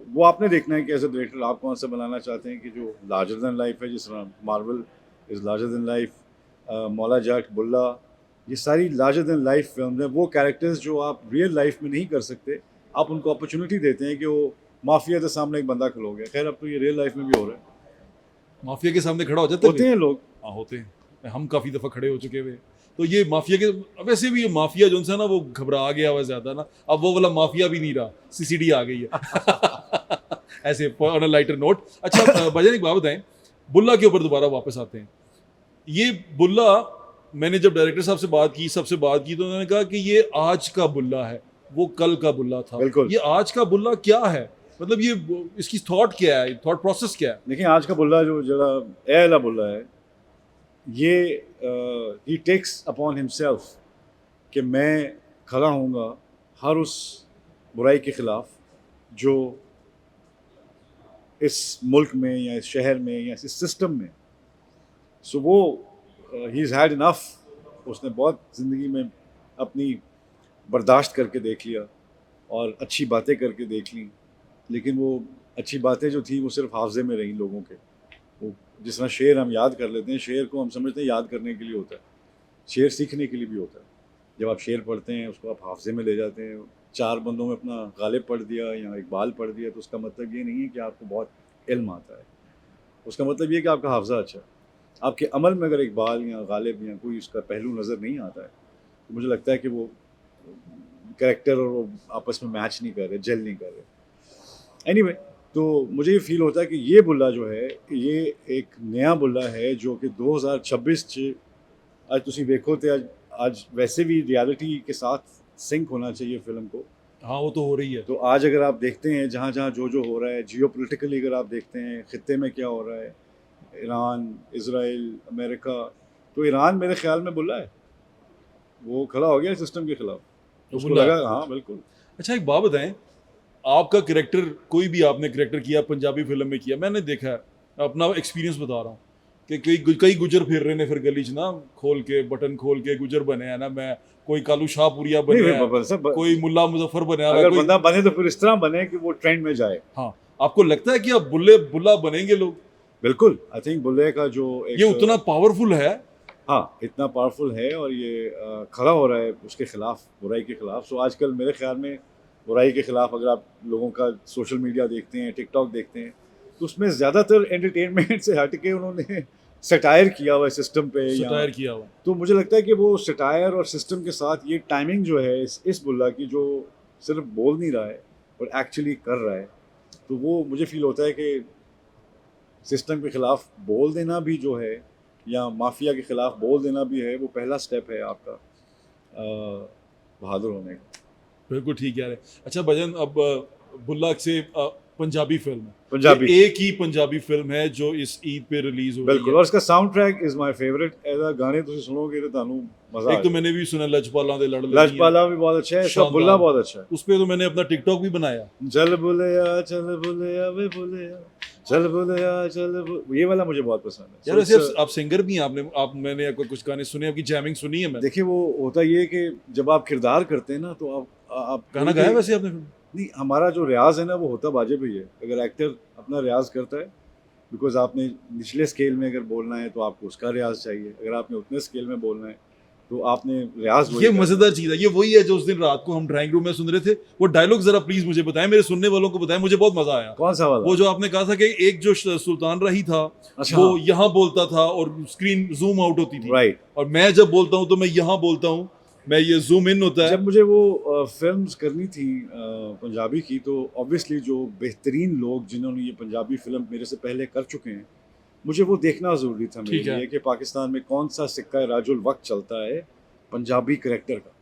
वो आपने देखना है कि एज अ डायरेक्टर आप कौन सा बनाना चाहते हैं कि जो लार्जर देन लाइफ है, जिस तरह Marvel is larger than life, मौला जाट, बुल्ला, ये सारी लार्जर देन लाइफ फिल्म है। वो कैरेक्टर्स जो आप रियल लाइफ में नहीं कर सकते, आप उनको अपॉर्चुनिटी देते हैं कि वो माफिया के सामने एक बंदा खड़ो गया। खैर अब तो ये रियल लाइफ में भी हो रहा है, माफिया के सामने खड़ा हो जाते होते हैं लोग। हाँ होते हैं, हम काफ़ी दफ़ा खड़े हो चुके हुए। तो ये माफिया के, वैसे भी ये माफिया जो है ना वो घबरा गया हुआ ज़्यादा ना, अब वो वाला माफिया भी नहीं रहा, सीसीडी आ गई है। ऐसे ऑन अ लाइटर नोट। अच्छा भजन, एक बात बताएं, बुल्ला के ऊपर दोबारा वापस आते हैं। ये बुल्ला, मैंने जब डायरेक्टर साहब से बात की, सबसे बात की, तो उन्होंने कहा कि ये आज का बुल्ला है, वो कल का बुल्ला था। बिल्कुल। ये आज का बुल्ला क्या है? मतलब ये इसकी थॉट क्या है, थॉट प्रोसेस क्या है? देखिए आज का बुल्ला जो जरा एला बुल्ला है, ये ही टेक्स अपॉन हिमसेल्फ कि मैं खड़ा होऊंगा हर उस बुराई के ख़िलाफ़ जो इस मुल्क में या इस शहर में या इस सिस्टम में। सो वो ही इज़ हैड इनफ, उसने बहुत ज़िंदगी में अपनी बर्दाश्त करके देख लिया और अच्छी बातें करके देख ली, लेकिन वो अच्छी बातें जो थी वो सिर्फ हाफजे में रहीं लोगों के। वो जिस तरह शेर हम याद कर लेते हैं, शेर को हम समझते हैं याद करने के लिए होता है, शेर सीखने के लिए भी होता है। जब आप शेर पढ़ते हैं उसको आप हाफजे में ले जाते हैं, 4 बंदों में अपना गालिब पढ़ दिया या इकबाल पढ़ दिया, तो उसका मतलब ये नहीं है कि आपको बहुत इल्म आता है, उसका मतलब ये है कि आपका हाफजा अच्छा है। आपके अमल में अगर इकबाल या गालिब या कोई उसका पहलू नज़र नहीं आता है, तो मुझे लगता है कि वो कैरेक्टर और वो आपस में मैच नहीं कर रहे, जेल नहीं कर रहे। एनीवे, तो मुझे ये फील होता है कि ये बुल्ला जो है ये एक नया बुल्ला है जो कि 2026 च आज तुसी देखो तो आज वैसे भी रियलिटी के साथ सिंक होना चाहिए फिल्म को। हाँ वो तो हो रही है। तो आज अगर आप देखते हैं जहाँ जहाँ जो हो रहा है जियोपॉलिटिकली, अगर आप देखते हैं खित्ते में क्या हो रहा है, ईरान, इज़राइल, अमेरिका, तो ईरान मेरे ख्याल में बुल्ला है, वो खड़ा हो गया सिस्टम के खिलाफ, तो उसको बुल्ला है। लगा हाँ बिल्कुल। अच्छा एक बात बताएं, आपका कैरेक्टर, कोई भी आपने कैरेक्टर किया पंजाबी फिल्म में किया, मैंने देखा है, अपना एक्सपीरियंस बता रहा हूँ कि कई गुजर फिर रहे ने फिर गली च ना खोल के बटन खोल के गुजर बने हैं ना, मैं कोई कालू शाहपुरिया बने नहीं, हैं, कोई मुल्ला मुजफ्फर बने हैं, अगर कोई। बंदा बने तो फिर इस तरह बने कि वो ट्रेंड में जाए। हाँ, आपको लगता है कि अब बुल्ला बनेंगे लोग? बिल्कुल, आई थिंक बुल्ले का जो ये उतना पावरफुल है? हाँ इतना पावरफुल है, और ये खड़ा हो रहा है उसके खिलाफ, बुराई के खिलाफ। सो आजकल मेरे ख्याल में बुराई के खिलाफ अगर आप लोगों का सोशल मीडिया देखते हैं, टिकटॉक देखते हैं, तो उसमें ज़्यादातर एंटरटेनमेंट से हट के उन्होंने सटायर किया हुआ है सिस्टम पे या सटायर किया हुआ। तो मुझे लगता है कि वो सटायर और सिस्टम के साथ ये टाइमिंग जो है इस बुल्ला की जो सिर्फ बोल नहीं रहा है और एक्चुअली कर रहा है, तो वो मुझे फील होता है कि सिस्टम के खिलाफ बोल देना भी जो है या माफिया के खिलाफ बोल देना भी है, वो पहला स्टेप है आपका बहादुर होने का। बिल्कुल ठीक कह रहे हैं। अच्छा भजन, अब बुल्ला से पंजाबी फिल्म है, पंजाबी ये एक ही पंजाबी फिल्म है जो इस ईद पे रिलीज हो रही बिल्कुल, है। और इसका sound track is my favourite. ऐसा गाने तुम सुनोगे तो तानू मजा एक तो मैंने भी सुना लजपाला दे लड़ लगी लजपाला भी बहुत अच्छा है, इसका शानदार। बुल्ला बहुत अच्छा है। उस पे तो मैंने अपना टिकटॉक भी बनाया। चल बुलिया चल बुलिया वे बुलिया चल बुलिया ये वाला मुझे बहुत पसंद है। यार वैसे आप सिंगर भी हैं, मैंने आपको कुछ गाने सुने, आपकी जैमिंग सुनी है मैंने। देखिए वो होता ये कि जब आप किरदार करते हैं ना तो आप गाना गाया वैसे आपने? नहीं, हमारा जो रियाज है ना वो होता बाजे पे ही है। अगर एक्टर अपना रियाज करता है, बिकॉज आपने निचले स्केल में अगर बोलना है तो आपको उसका रियाज चाहिए, अगर आपने उतने स्केल में बोलना है तो आपने रियाज ये मजेदार चीज है, ये वही है जो उस दिन रात को हम ड्राइंग रूम में सुन रहे थे। वो डायलॉग जरा प्लीज मुझे बताएं, मेरे सुनने वालों को बताएं, मुझे बहुत मजा आया। कौन सा वाला? वो जो आपने कहा था कि एक जो सुल्तान रही था, अच्छा, वो यहाँ बोलता था और स्क्रीन जूम आउट होती थी, राइट। और मैं जब बोलता हूँ तो मैं यहाँ बोलता हूँ, मैं ये जूम इन होता है। जब मुझे वो फिल्म्स करनी थी पंजाबी की, तो ऑब्वियसली जो बेहतरीन लोग जिन्होंने ये पंजाबी फिल्म मेरे से पहले कर चुके हैं, मुझे वो देखना ज़रूरी था मेरे लिए कि पाकिस्तान में कौन सा सिक्का राजुल वक्त चलता है पंजाबी करेक्टर का।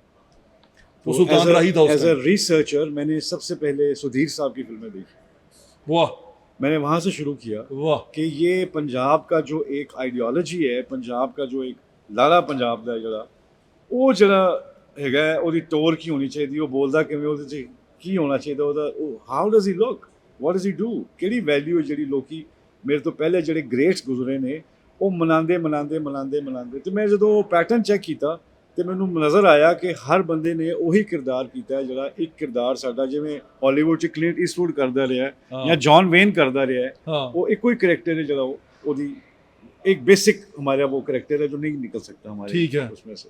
वो सुल्तान राही था एज अ रिसर्चर मैंने सबसे पहले सुधीर साहब की फिल्में देखी। वाह, मैंने वहाँ से शुरू किया वाह, कि ये पंजाब का जो एक आइडियोलॉजी है, पंजाब का जो एक लाला पंजाब का जरा ਉਹ ਜਿਹੜਾ ਹੈਗਾ ਉਹਦੀ ਟੋਰ ਕੀ ਹੋਣੀ ਚਾਹੀਦੀ, ਉਹ ਬੋਲਦਾ ਕਿਵੇਂ, ਉਹਦੇ 'ਚ ਕੀ ਹੋਣਾ ਚਾਹੀਦਾ ਉਹਦਾ, ਉਹ how does he look, what does he do, ਕਿਹੜੀ ਵੈਲਿਊ ਜਿਹੜੀ ਲੋਕੀ ਮੇਰੇ ਤੋਂ ਪਹਿਲੇ ਜਿਹੜੇ ਗ੍ਰੇਟਸ ਗੁਜ਼ਰੇ ਨੇ ਉਹ ਮਨਾਉਂਦੇ ਤੇ ਮੈਂ ਜਦੋਂ ਉਹ ਪੈਟਰਨ ਚੈੱਕ ਕੀਤਾ ਤੇ ਮੈਨੂੰ ਨਜ਼ਰ ਆਇਆ ਕਿ ਹਰ ਬੰਦੇ ਨੇ ਉਹੀ ਕਿਰਦਾਰ ਕੀਤਾ ਜਿਹੜਾ ਇੱਕ ਕਿਰਦਾਰ ਸਾਡਾ ਜਿਵੇਂ ਹਾਲੀਵੁੱਡ 'ਚ ਕਲਿੰਟ ਈਸਟਵੁੱਡ ਕਰਦਾ ਰਿਹਾ ਜਾਂ ਜੌਨ ਵੇਨ ਕਰਦਾ ਰਿਹਾ, ਉਹ ਇੱਕੋ ਹੀ ਕਰੈਕਟਰ है ਜਿਹੜਾ ਉਹਦੀ एक बेसिक हमारा वो करैक्टर है जो नहीं निकल सकता हमारे उसमें से।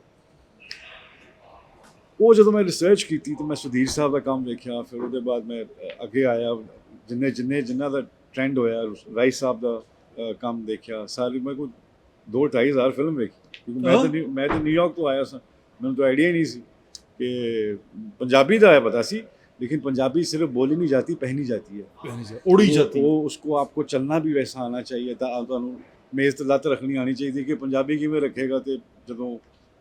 वो जो मैं रिसर्च की थी तो मैं सुधीर साहब का काम देखा, फिर उसके बाद मैं अगे आया जिन्ना का ट्रेंड होया, राइस साहब का काम देखा, सारी मैं कोई 2-2.5 हज़ार फिल्म देखी, क्योंकि मैं तो न्यूयॉर्क तो आया सा, मैंने तो आइडिया ही नहीं सी कि पंजाबी का है पता सी, लेकिन पंजाबी सिर्फ बोली नहीं जाती, पहनी जाती है, उड़ी जाती है। वो उसको आपको चलना भी वैसा आना चाहिए था, मेज़ ते लत्त रखनी आनी चाहिए कि पंजाबी किवें रखेगा तो जदों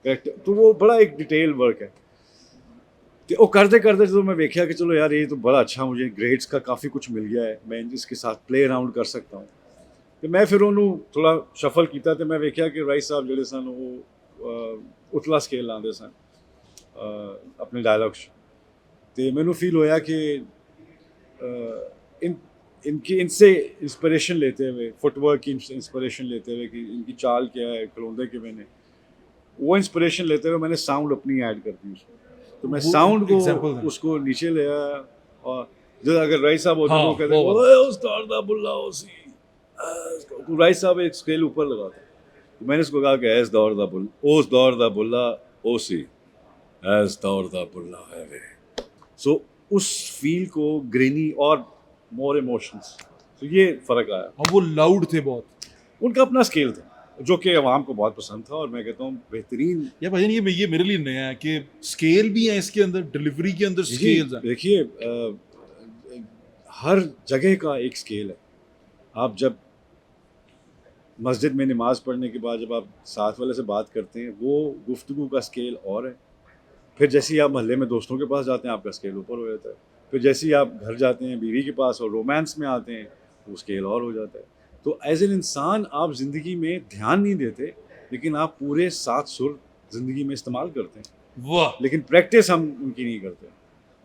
करैक्टर, तो वो बड़ा एक डिटेल वर्क है। तो वो करते करते जो मैं देखा कि चलो यार ये तो बड़ा अच्छा, मुझे ग्रेड्स का काफ़ी कुछ मिल गया है, मैं इसके साथ प्ले अराउंड कर सकता हूँ। तो मैं फिर उन्होंने थोड़ा शफल किया तो मैं देखा कि राइस साहब जोड़े सन वो उतला स्केल लाते सन अपने डायलॉग्स, तो मैनू फील होया कि इनसे इंस्पिरेशन लेते हुए, फुटवर्क की इंस्पिरेशन लेते हुए कि इनकी चाल क्या है, खिलौंदे के मैंने वो इंस्पिरेशन लेते हुए मैंने साउंड अपनी ऐड कर दी उसमें, तो मैं साउंड को उसको नीचे ले आया, और जो अगर राइस साहब होते तो कहते ओए उस्ताद दा बुल्ला ओसी, तो राइस साहब एक स्केल ऊपर लगाते, तो मैंने उसको कहा कि एस दौर दा बुल्ला, ओस दौर दा बुल्ला ओसी, एस दौर दा बुल्ला है वे। सो उस फील को ग्रेनी और मोर इमोशंस, तो ये फ़र्क आया। और वो लाउड थे बहुत, उनका अपना स्केल था जो कि अवाम को बहुत पसंद था, और मैं कहता हूँ बेहतरीन। या भाई ये मेरे लिए नया है कि स्केल भी है इसके अंदर, डिलीवरी के अंदर स्केल्स हैं। देखिए हर जगह का एक स्केल है। आप जब मस्जिद में नमाज़ पढ़ने के बाद जब आप साथ वाले से बात करते हैं, वो गुफ्तगू का स्केल और है। फिर जैसे ही आप मोहल्ले में दोस्तों के पास जाते हैं, आपका स्केल ऊपर हो जाता है। फिर जैसे ही आप घर जाते हैं बीवी के पास और रोमांस में आते हैं, वो स्केल और हो जाता है। तो एज एन इंसान आप ज़िंदगी में ध्यान नहीं देते, लेकिन आप पूरे 7 सुर ज़िंदगी में इस्तेमाल करते हैं। वाह, लेकिन प्रैक्टिस हम उनकी नहीं करते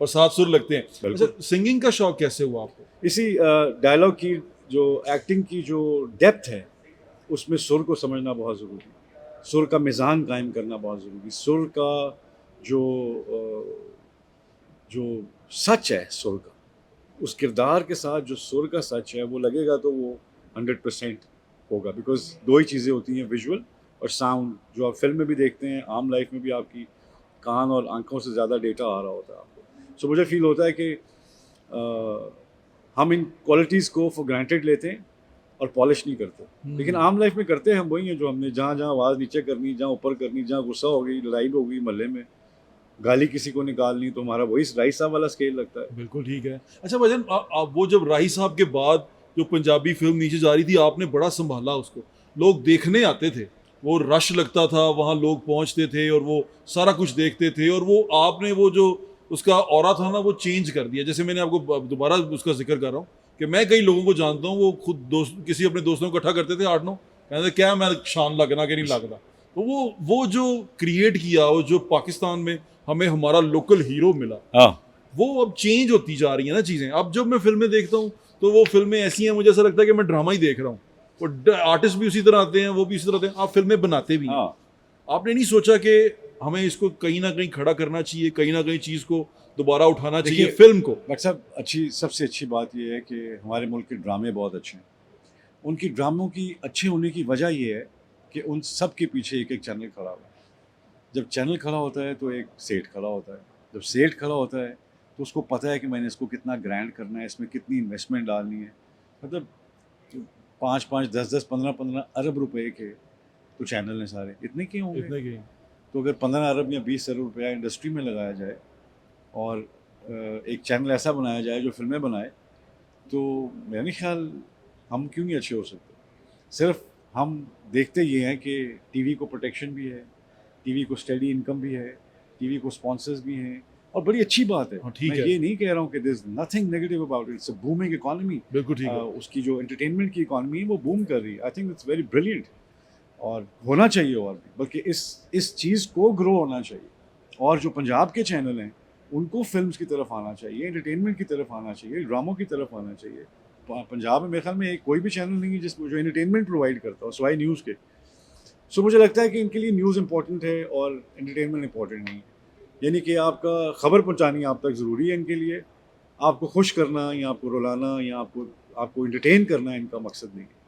और 7 सुर लगते हैं। अच्छा, सिंगिंग का शौक कैसे हुआ आपको? इसी डायलॉग की जो एक्टिंग की जो डेप्थ है, उसमें सुर को समझना बहुत ज़रूरी है, सुर का मिज़ान कायम करना बहुत ज़रूरी, सुर का जो सच है, सुर का उस किरदार के साथ जो सुर का सच है वो लगेगा तो वो 100% होगा। बिकॉज 2 ही चीज़ें होती हैं, विजुअल और साउंड, जो आप फिल्म में भी देखते हैं, आम लाइफ में भी आपकी कान और आंखों से ज़्यादा डेटा आ रहा होता है आपको। सो मुझे फील होता है कि हम इन क्वालिटीज़ को फॉर ग्रांटेड लेते हैं, और पॉलिश नहीं करते। लेकिन आम लाइफ में करते हैं हम वही हैं जो हमने जहाँ जहाँ आवाज़ नीचे करनी, जहाँ ऊपर करनी, जहाँ गुस्सा हो गई, लड़ाई हो गई मोहल्ले में, गाली किसी को निकालनी, तो हमारा वही राही साहब वाला स्केल लगता है। बिल्कुल ठीक है। अच्छा भजन, वो जब राही साहब के बाद जो पंजाबी फिल्म नीचे जा रही थी, आपने बड़ा संभाला उसको, लोग देखने आते थे, वो रश लगता था, वहाँ लोग पहुँचते थे और वो सारा कुछ देखते थे, और वो आपने वो जो उसका ऑरा था ना वो चेंज कर दिया। जैसे मैंने आपको दोबारा उसका जिक्र कर रहा हूँ कि मैं कई लोगों को जानता हूँ, वो खुद दोस्त किसी अपने दोस्तों को इकट्ठा करते थे 8-9, कहते थे क्या मैं शान लगना कि नहीं लगना। तो वो जो क्रिएट किया, वो जो पाकिस्तान में हमें हमारा लोकल हीरो मिला, हाँ, वो अब चेंज होती जा रही है ना चीज़ें। अब जब मैं फिल्में देखता हूँ तो वो फिल्में ऐसी हैं, मुझे ऐसा लगता है कि मैं ड्रामा ही देख रहा हूँ। वो आर्टिस्ट भी उसी तरह आते हैं, वो भी उसी तरह आते हैं, आप फिल्में बनाते भी हैं। हाँ। आपने नहीं सोचा कि हमें इसको कहीं ना कहीं खड़ा करना चाहिए, कहीं ना कहीं चीज़ को दोबारा उठाना चाहिए फिल्म को? बट साहब सबसे अच्छी बात यह है कि हमारे मुल्क के ड्रामे बहुत अच्छे हैं। उनकी ड्रामों की अच्छे होने की वजह यह है कि उन सब के पीछे एक एक चैनल खड़ा हुआ है। जब चैनल खड़ा होता है तो एक सेठ खड़ा होता है। जब सेठ खड़ा होता है तो उसको पता है कि मैंने इसको कितना ग्रैंड करना है, इसमें कितनी इन्वेस्टमेंट डालनी है। मतलब 5-5, 10-10, 15-15 अरब रुपए के तो चैनल हैं सारे, इतने क्यों होंगे? इतने की तो अगर 15 अरब या 20 अरब रुपया इंडस्ट्री में लगाया जाए और एक चैनल ऐसा बनाया जाए जो फिल्में बनाए, तो मेरा नहीं ख्याल हम क्यों नहीं अच्छे हो सकते। सिर्फ हम देखते ये हैं कि टीवी को प्रोटेक्शन भी है, टीवी को स्टेडी इनकम भी है, टीवी को स्पॉन्सर्स भी हैं, और बड़ी अच्छी बात है। ठीक मैं है। ये नहीं कह रहा हूँ कि this nothing negative about it, it's a booming economy. बिल्कुल ठीक है। उसकी जो एंटरटेनमेंट की इकोनॉमी है वो बूम कर रही है। I think it's very brilliant और होना चाहिए और भी, बल्कि इस चीज़ को ग्रो होना चाहिए। और जो पंजाब के चैनल हैं उनको फिल्म्स की तरफ आना चाहिए, एंटरटेनमेंट की तरफ आना चाहिए, ड्रामों की तरफ आना चाहिए। पंजाब में मेरे ख्याल में कोई भी चैनल नहीं है जिसमें जो एंटरटेनमेंट प्रोवाइड करता हो सिवाय न्यूज़ के। सो मुझे लगता है कि इनके लिए न्यूज़ इंपॉर्टेंट है और एंटरटेनमेंट इंपॉर्टेंट नहीं है। यानी कि आपका खबर पहुंचानी आप तक ज़रूरी है इनके लिए, आपको खुश करना या आपको रुलाना या आपको एंटरटेन करना इनका मकसद नहीं है।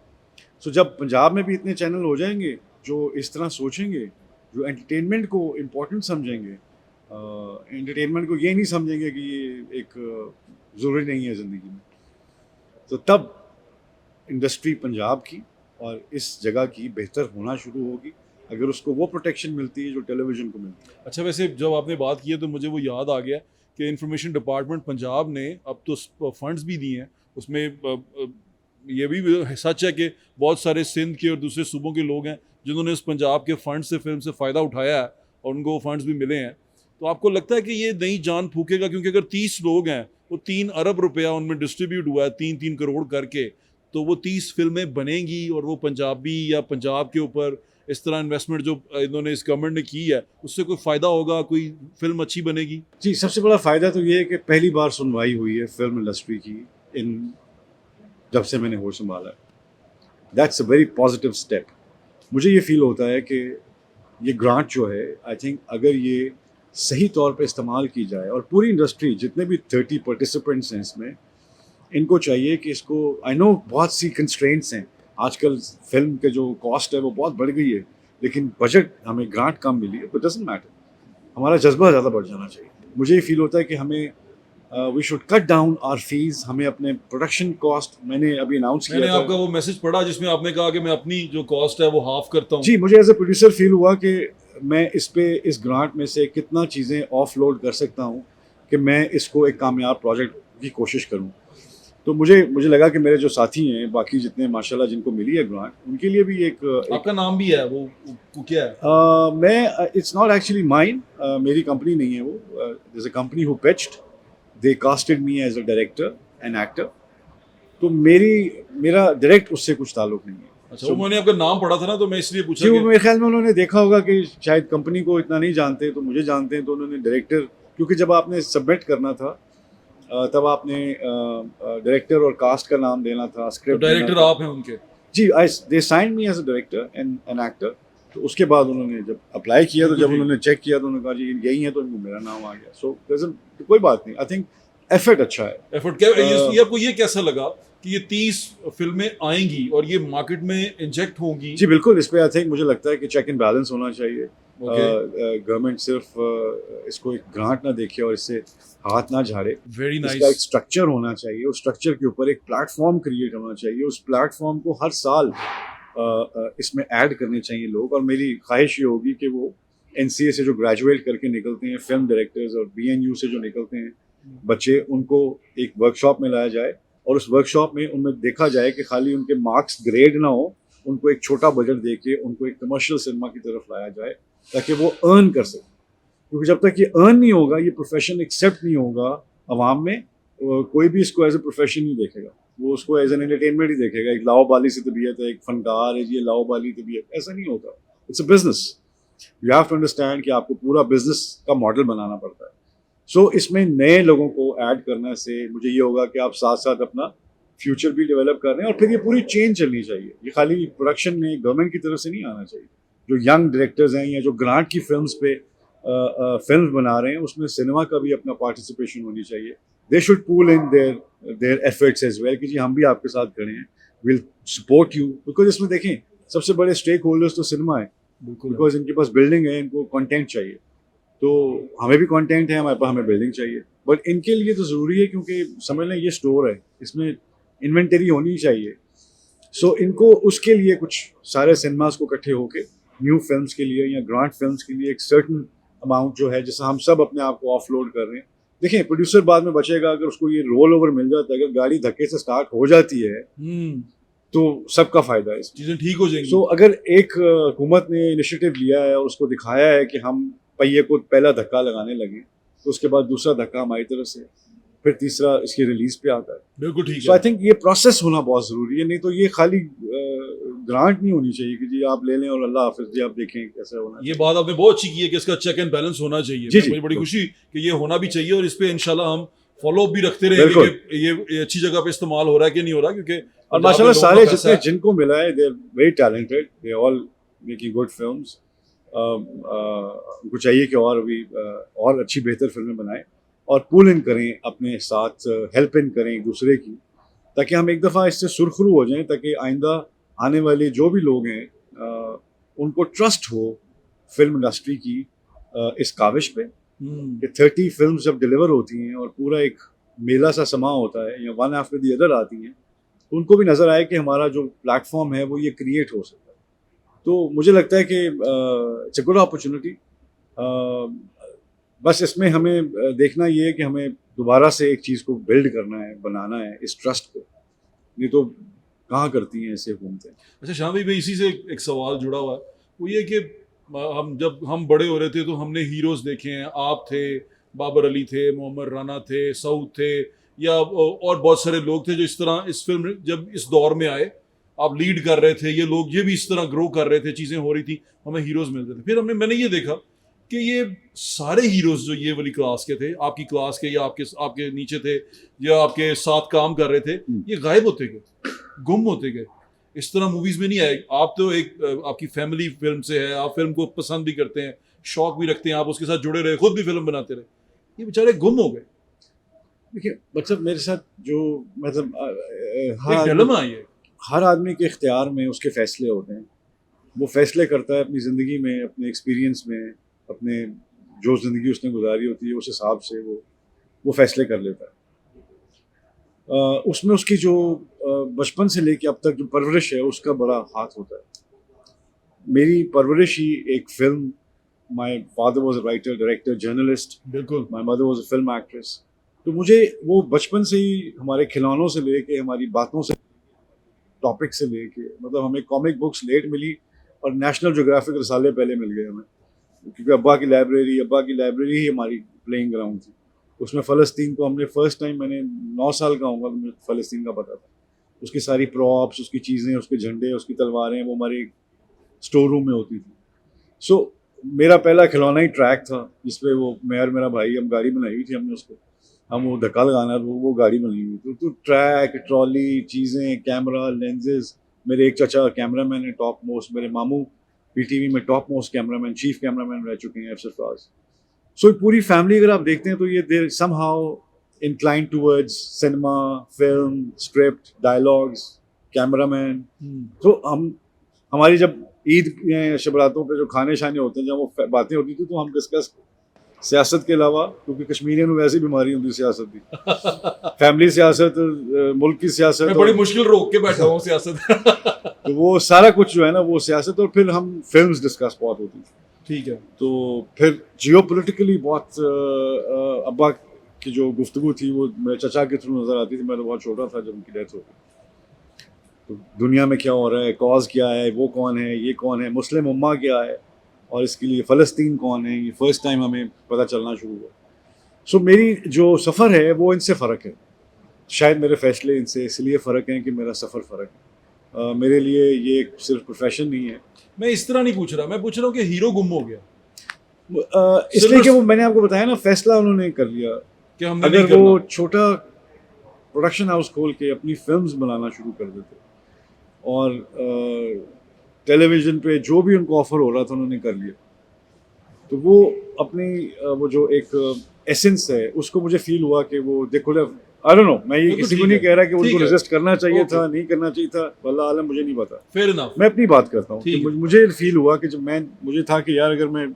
सो जब पंजाब में भी इतने चैनल हो जाएंगे जो इस तरह सोचेंगे, जो एंटरटेनमेंट को इम्पोर्टेंट समझेंगे, एंटरटेनमेंट को ये नहीं समझेंगे कि ये एक ज़रूरी नहीं है ज़िंदगी में, तो तब इंडस्ट्री पंजाब की और इस जगह की बेहतर होना शुरू होगी, अगर उसको वो प्रोटेक्शन मिलती है जो टेलीविज़न को मिलती है। अच्छा, वैसे जब आपने बात की है तो मुझे वो याद आ गया कि इंफॉर्मेशन डिपार्टमेंट पंजाब ने अब तो फंड्स भी दिए हैं उसमें। ये भी सच है कि बहुत सारे सिंध के और दूसरे सूबों के लोग हैं जिन्होंने इस पंजाब के फंड से फिल्म से फ़ायदा उठाया है और उनको फंड्स भी मिले हैं। तो आपको लगता है कि ये नई जान फूकेगा? क्योंकि अगर 30 लोग हैं, वो 3 अरब रुपया उनमें डिस्ट्रीब्यूट हुआ है 3-3 करोड़ करके, तो वो 30 फिल्में बनेंगी और वो पंजाबी या पंजाब के ऊपर इस तरह इन्वेस्टमेंट जो इन्होंने इस गवर्नमेंट ने की है उससे कोई फ़ायदा होगा, कोई फिल्म अच्छी बनेगी? जी, सबसे बड़ा फ़ायदा तो ये है कि पहली बार सुनवाई हुई है फिल्म इंडस्ट्री की जब से मैंने होश संभाला है। That's a very positive step. मुझे ये फील होता है कि ये ग्रांट जो है, आई थिंक अगर ये सही तौर पे इस्तेमाल की जाए और पूरी इंडस्ट्री जितने भी 30 पार्टिसिपेंट्स हैं इसमें, इनको चाहिए कि इसको, आई नो बहुत सी कंस्ट्रेंट्स हैं आजकल, फिल्म के जो कॉस्ट है वो बहुत बढ़ गई है, लेकिन बजट हमें ग्रांट कम मिली है, बट डजंट मैटर, हमारा जज्बा ज़्यादा बढ़ जाना चाहिए। मुझे ये फील होता है कि हमें we should cut down our fees, हमें अपने प्रोडक्शन कॉस्ट, मैंने अभी अनाउंस किया मैंने था। आपका वो मैसेज पढ़ा जिसमें आपने कहा कि मैं अपनी जो कॉस्ट है वो हाफ करता हूँ। जी, मुझे एज ए प्रोड्यूसर फील हुआ कि मैं इस ग्रांट में से कितना चीज़ें ऑफलोड कर सकता हूँ कि मैं इसको एक कामयाब प्रोजेक्ट की कोशिश करूँ। तो मुझे लगा कि मेरे जो साथी हैं बाकी जितने माशाल्लाह जिनको मिली है ग्रांट, उनके लिए भी एक आपका नाम भी है, वो क्या है? मैं इट्स नॉट एक्चुअली माइन, मेरी कंपनी नहीं है वो, there is a company who pitched, they casted me as a director and actor, तो मेरा डायरेक्ट उससे कुछ ताल्लुक नहीं है। अच्छा, वो मैंने आपका नाम पढ़ा था ना तो मैं इसलिए पूछा जी, वो कि मेरे ख्याल में उन्होंने देखा होगा कि शायद कंपनी को इतना नहीं जानते, तो मुझे जानते हैं, तो उन्होंने डायरेक्टर, क्योंकि जब आपने सबमिट करना था तब आपने डायरेक्टर और कास्ट का नाम देना था, स्क्रिप्ट डायरेक्टर आप हैं उनके? जी, they signed me as a director and an actor. तो उसके बाद उन्होंने जब अप्लाई किया, तो जब उन्होंने चेक किया तो उन्होंने कहा जी यही है, तो इनको मेरा नाम आ गया। सो कोई बात नहीं, आई थिंक एफर्ट अच्छा है। एफर्ट क्या ये आपको ये कैसा लगा कि ये 30 फिल्में आएंगी और ये मार्केट में इंजेक्ट होंगी? जी बिल्कुल, इस पे आई थिंक मुझे लगता है कि चेक एंड बैलेंस होना चाहिए। गवर्नमेंट सिर्फ इसको एक ग्रांट ना देखे और इससे हाथ ना झाड़े। वेरी इसका एक नाइस। स्ट्रक्चर होना चाहिए, उस स्ट्रक्चर के ऊपर एक प्लेटफॉर्म क्रिएट होना चाहिए, उस प्लेटफॉर्म को हर साल इसमें ऐड करने चाहिए लोग। और मेरी ख्वाहिश ये होगी कि वो NCA से जो ग्रेजुएट करके निकलते हैं फिल्म डायरेक्टर्स और BNU से जो निकलते हैं बच्चे, उनको एक वर्कशॉप में लाया जाए और उस वर्कशॉप में उनमें देखा जाए कि खाली उनके मार्क्स ग्रेड ना हो, उनको एक छोटा बजट दे के उनको एक कमर्शियल सिनेमा की तरफ लाया जाए ताकि वो अर्न कर सके। क्योंकि जब तक ये अर्न नहीं होगा, ये प्रोफेशन एक्सेप्ट नहीं होगा अवाम में, कोई भी इसको एज ए प्रोफेशन नहीं देखेगा, वो उसको एज एन एंटरटेनमेंट ही देखेगा। एक लाओबाली सी तबीयत है, एक फनकार है जी, लाओबाली तबीयत, ऐसा नहीं होता। It's a business, you have to understand कि आपको पूरा बिजनेस का मॉडल बनाना पड़ता है। सो इसमें नए लोगों को ऐड करने से मुझे ये होगा कि आप साथ साथ अपना फ्यूचर भी डेवलप कर रहे हैं। और फिर ये पूरी चेन चलनी चाहिए, ये खाली प्रोडक्शन में गवर्नमेंट की तरफ से नहीं आना चाहिए। जो यंग डायरेक्टर्स हैं या जो ग्रांट की फिल्म्स पे फिल्म बना रहे हैं, उसमें सिनेमा का भी अपना पार्टिसिपेशन होनी चाहिए। They should pool in their efforts as well कि जी हम भी आपके साथ खड़े हैं, विल सपोर्ट यू। बिकॉज इसमें देखें सबसे बड़े स्टेक होल्डर्स तो सिनेमा है, बिल्कुल। बिकॉज इनके पास बिल्डिंग है, इनको कंटेंट चाहिए, तो हमें भी कंटेंट है, हमारे पास हमें बिल्डिंग चाहिए। बट इनके लिए तो ज़रूरी है, क्योंकि समझ लें ये स्टोर है, इसमें इन्वेंटरी होनी चाहिए। सो इनको उसके लिए कुछ सारे सिनेमास को इकट्ठे होके न्यू फिल्म्स के लिए या ग्रांट फिल्म्स के लिए एक सर्टन अमाउंट जो है, जैसे हम सब अपने आप को ऑफलोड कर रहे हैं। देखिए प्रोड्यूसर बाद में बचेगा अगर उसको ये रोल ओवर मिल जाता है, अगर गाड़ी धक्के से स्टार्ट हो जाती है तो सबका फायदा है, चीजें ठीक हो जाएंगी। सो अगर एक हुकूमत ने इनिशिएटिव लिया है और उसको दिखाया है कि हम पहिए को पहला धक्का लगाने लगे, तो उसके बाद दूसरा धक्का हमारी तरफ से, फिर तीसरा इसकी रिलीज पे आता है। बिल्कुल ठीक सो है। आई थिंक ये प्रोसेस होना बहुत ज़रूरी है, नहीं तो ये खाली ग्रांट नहीं होनी चाहिए कि जी आप ले लें और अल्लाह हाफिज जी आप देखें कैसा होना। ये बात आपने बहुत अच्छी की है कि इसका चेक एंड बैलेंस होना चाहिए। जी, जी, मुझे बड़ी बिल्कुल। खुशी कि ये होना भी चाहिए और इस पे इंशाल्लाह हम फॉलो अप भी रखते रहेंगे बिल्कुल। कि ये अच्छी जगह पे इस्तेमाल हो रहा है कि नहीं हो रहा, क्योंकि और जहाँ पे माशाल्लाह लोगों का सारे पैसा जितने है- जिनको मिला है they are very talented, they all making good films. उनको चाहिए कि और भी और अच्छी बेहतर फिल्में बनाएं और पुल इन करें अपने साथ, हेल्प इन करें एक दूसरे की, ताकि हम एक दफ़ा इससे सुरखरू हो जाएं, ताकि आइंदा आने वाले जो भी लोग हैं उनको ट्रस्ट हो फिल्म इंडस्ट्री की इस काविश पे कि 30 फिल्म्स जब डिलीवर होती हैं और पूरा एक मेला सा समा होता है या वन आफ्टर दी अदर आती हैं, तो उनको भी नज़र आए कि हमारा जो प्लेटफॉर्म है वो ये क्रिएट हो सकता है। तो मुझे लगता है कि इट्स अ गुड अपॉर्चुनिटी। बस इसमें हमें देखना ये है कि हमें दोबारा से एक चीज़ को बिल्ड करना है, बनाना है इस ट्रस्ट को, नहीं तो कहाँ करती हैं ऐसे हुकूमतें। अच्छा शाम भाई, मैं इसी से एक सवाल जुड़ा हुआ है, वो ये कि हम जब हम बड़े हो रहे थे तो हमने हीरोज देखे हैं, आप थे, बाबर अली थे, मोहम्मद राना थे, सऊद थे, या और बहुत सारे लोग थे जो इस तरह इस फिल्म जब इस दौर में आए, आप लीड कर रहे थे, ये लोग ये भी इस तरह ग्रो कर रहे थे, चीज़ें हो रही थी, हमें हीरोज मिलते थे। फिर मैंने ये देखा कि ये सारे हीरोज जो ये वाली क्लास के थे, आपकी क्लास के या आपके नीचे थे या आपके साथ काम कर रहे थे, ये गायब होते गए, गुम होते गए, इस तरह मूवीज में नहीं आए। आप तो एक आपकी फैमिली फिल्म से है, आप फिल्म को पसंद भी करते हैं, शौक भी रखते हैं, आप उसके साथ जुड़े रहे, खुद भी फिल्म बनाते रहे, ये बेचारे गुम हो गए। देखिए मतलब मेरे साथ जो मतलब एक डिलेमा है ये। हर आदमी के इख्तियार में उसके फ़ैसले होते हैं, वो फ़ैसले करता है अपनी ज़िंदगी में, अपने एक्सपीरियंस में, अपने जो ज़िंदगी उसने गुजारी होती है उस हिसाब से वो फ़ैसले कर लेता है। उसमें उसकी जो बचपन से लेके अब तक जो परवरिश है उसका बड़ा हाथ होता है। मेरी परवरिश ही एक film, my father was a writer, director, journalist, बिल्कुल। My mother was a film actress. तो मुझे वो बचपन से ही हमारे खिलौनों से लेके, हमारी बातों से, टॉपिक से लेके, मतलब हमें कॉमिक बुक्स लेट मिली और नेशनल ज्योग्राफिक रसाले पहले मिल गए हमें, क्योंकि अब्बा की लाइब्रेरी ही हमारी प्लेइंग ग्राउंड थी। उसमें फ़लस्तीन को हमने फर्स्ट टाइम, मैंने 9 साल का हूँगा तो मुझे फ़लस्तीन का पता था। उसकी सारी प्रॉप्स, उसकी चीज़ें, उसके झंडे, उसकी तलवारें, वो हमारे स्टोर रूम में होती थी। सो मेरा पहला खिलौना ही ट्रैक था जिसपे वो मैं और मेरा भाई, हम गाड़ी बनाई हुई थी हमने उसको, हम वो धक्का लगाना वो गाड़ी बनी हुई। तो ट्रैक, ट्रॉली, चीज़ें, कैमरा, लेंसेज, मेरे एक चाचा कैमरामैन है टॉप मोस्ट, मेरे मामू PTV में top most cameraman, chief cameraman रह चुके हैं अफसर फराज। सो पूरी फैमिली अगर आप देखते हैं तो ये they're somehow incline towards cinema, film, script, dialogues, cameraman. तो हमारी जब ईद या शबरातों पे जो खाने शाने होते हैं, जब वो बातें होती थी तो हम डिस्कस सियासत के अलावा, क्योंकि कश्मीरियों में वैसी बीमारी होती है सियासत की, फैमिली सियासत, मुल्क की सियासत, मैं बड़ी मुश्किल रोक के बैठा हूँ सियासत। तो वो सारा कुछ जो है ना वो सियासत, और फिर हम फिल्म्स डिस्कस बहुत होती थी। ठीक है। तो फिर जियो पोलिटिकली बहुत अब्बा की जो गुफ्तगू थी वो मेरे चचा के थ्रू नज़र आती थी। मैं तो बहुत छोटा था जब उनकी डेथ हो गई। तो दुनिया में क्या हो रहा है, कॉज क्या है, वो कौन है, ये कौन है, मुस्लिम उम्मा क्या है, और इसके लिए फ़लस्तीन कौन है, ये फर्स्ट टाइम हमें पता चलना शुरू हुआ। सो मेरी जो सफ़र है वो इनसे फ़र्क है, शायद मेरे फ़ैसले इनसे इसलिए फ़र्क हैं कि मेरा सफ़र फ़र्क है। मेरे लिए ये सिर्फ प्रोफेशन नहीं है। मैं इस तरह नहीं पूछ रहा, मैं पूछ रहा हूँ कि हीरो गुम हो गया इसलिए कि वो मैंने आपको बताया ना, फैसला उन्होंने कर लिया कि हमने अगर नहीं करना। वो छोटा प्रोडक्शन हाउस खोल के अपनी फिल्म्स बनाना शुरू कर देते, और टेलीविज़न पे जो भी उनको ऑफर हो रहा था उन्होंने कर लिया, तो वो अपनी वो जो एक एसेंस है उसको मुझे फील हुआ कि वो देखो, आई डोंट नो, मैं ये बिल्कुल किसी को ठीक नहीं है, कह रहा कि ठीक उनको है। रेजिस्ट करना चाहिए ओके। था, नहीं करना चाहिए था, वल्लाह आलम मुझे नहीं पता। Fair enough. मैं अपनी बात करता हूँ कि ठीक है। मुझे फील हुआ कि जब मुझे था कि यार अगर मैं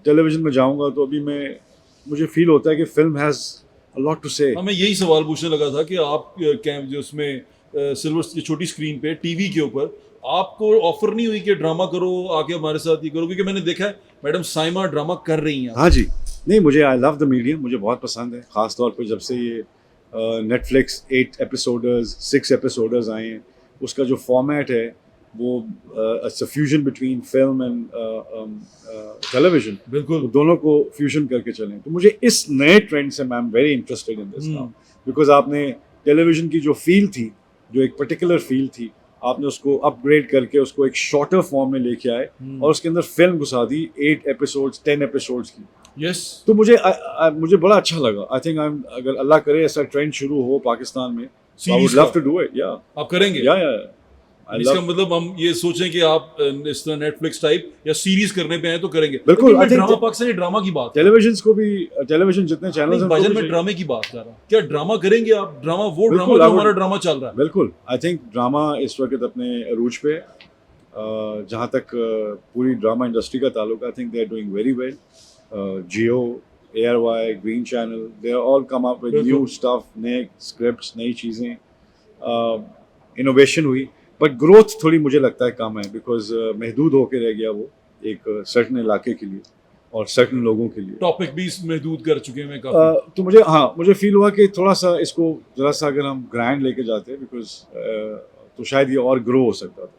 टेलीविज़न में जाऊँगा तो अभी मुझे फील होता है कि film has a lot to say. हाँ, मैं यही सवाल पूछने लगा था कि आप कैम जो उसमें सिल्वर की छोटी स्क्रीन पे टीवी के ऊपर आपको ऑफर नहीं हुई कि ड्रामा करो, आके हमारे साथ ये करो, क्योंकि मैंने देखा है मैडम साइमा ड्रामा कर रही हैं। हाँ जी, नहीं, मुझे आई लव द मीडियम, मुझे बहुत पसंद है, ख़ास तौर पे जब से ये नेटफ्लिक्स 8 एपिसोडर्स 6 एपिसोडर्स आए हैं, उसका जो फॉर्मेट है वो it's a fusion between film and television, बिल्कुल। तो दोनों को फ्यूजन करके चलें। तो मुझे इस नए ट्रेंड से I am very interested in this now, because आपने टेलीविज़न की जो फील थी, जो एक पर्टिकुलर फील थी, आपने उसको अपग्रेड करके उसको एक शॉर्टर फॉर्म में लेके आए और उसके अंदर फिल्म घुसा दी 8 एपिसोड्स 10 एपिसोड्स की। यस। तो मुझे बड़ा अच्छा लगा। आई थिंक अगर अल्लाह करे ऐसा ट्रेंड शुरू हो पाकिस्तान में, so I would love to do it, yeah. आप करेंगे? Yeah, yeah. I इसका love, मतलब हम ये सोचें कि आप इस तरह नेटफ्लिक्स टाइप या सीरीज करने पे हैं तो करेंगे। बिल्कुल, लेकिन मैं I think drama Pakistani drama की बात कर रहा टेलीविजन को भी, टेलीविजन जितने चैनल्स हूं। हैं भाईजान उनको मैं भी ड्रामे की बात कर रहा हूँ। क्या ड्रामा करेंगे आप? ड्रामा वो ड्रामा बिल्कुल, जो I would- हमारा ड्रामा चल रहा है। बिल्कुल। आई थिंक ड्रामा इस वक्त अपने अरूज पे है। जहाँ तक पूरी ड्रामा इंडस्ट्री का ताल्लुक, I think they are doing very well. Geo, ARY, Green channel, they are all come up with बिल्कुल। न्यू स्टफ, नए स्क्रिप्ट्स, नई चीज़ें, इनोवेशन हुई, बट ग्रोथ थोड़ी मुझे लगता है कम है, बिकॉज महदूद होके रह गया वो एक सर्टन इलाके के लिए और सर्टन लोगों के लिए। टॉपिक भी महदूद कर चुके हैं मैं काफी। तो मुझे फील हुआ कि थोड़ा सा इसको ज़रा सा अगर हम ग्रैंड लेके जाते हैं, बिकॉज तो शायद ये और ग्रो हो सकता था,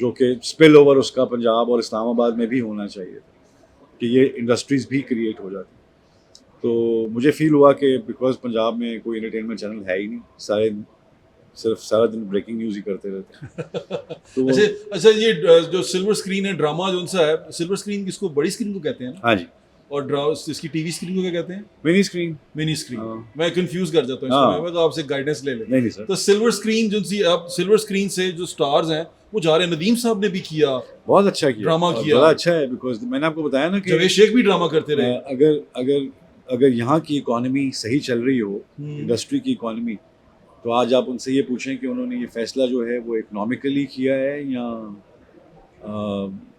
जो कि स्पिल ओवर उसका पंजाब और इस्लामाबाद में भी होना चाहिए कि ये इंडस्ट्रीज़ भी क्रिएट हो जाती। तो मुझे फील हुआ कि बिकॉज पंजाब में कोई एंटरटेनमेंट चैनल है ही नहीं, सिर्फ सारा दिन ब्रेकिंग न्यूज़ ही करते रहते हैं। तो अच्छा ये जो सिल्वर स्क्रीन है ड्रामा जो उनसा है, सिल्वर स्क्रीन किसको, बड़ी स्क्रीन को कहते हैं ना? हाँ जी, और इसकी टीवी स्क्रीन को क्या कहते हैं? Mini screen. Mini screen. हाँ। मैं कंफ्यूज कर जाता हूँ हाँ। इसमें, मैं तो आपसे गाइडेंस ले ले। नहीं सर, तो सिल्वर स्क्रीन जो सी अब सिल्वर स्क्रीन से जो स्टार्स हैं वो जा रहे हैं। नदीम साहब ने भी किया, बहुत अच्छा किया, ड्रामा और किया। बड़ा अच्छा है, बिकॉज मैंने आपको बताया ना कि जवेद शेख भी ड्रामा करते रहे। अगर अगर अगर यहाँ की इकॉनमी सही चल रही हो, हम्म। इंडस्ट्री की इकॉनमी, तो आज आप उनसे ये पूछें कि उन्होंने ये फैसला जो है वो इकोनॉमिकली किया है या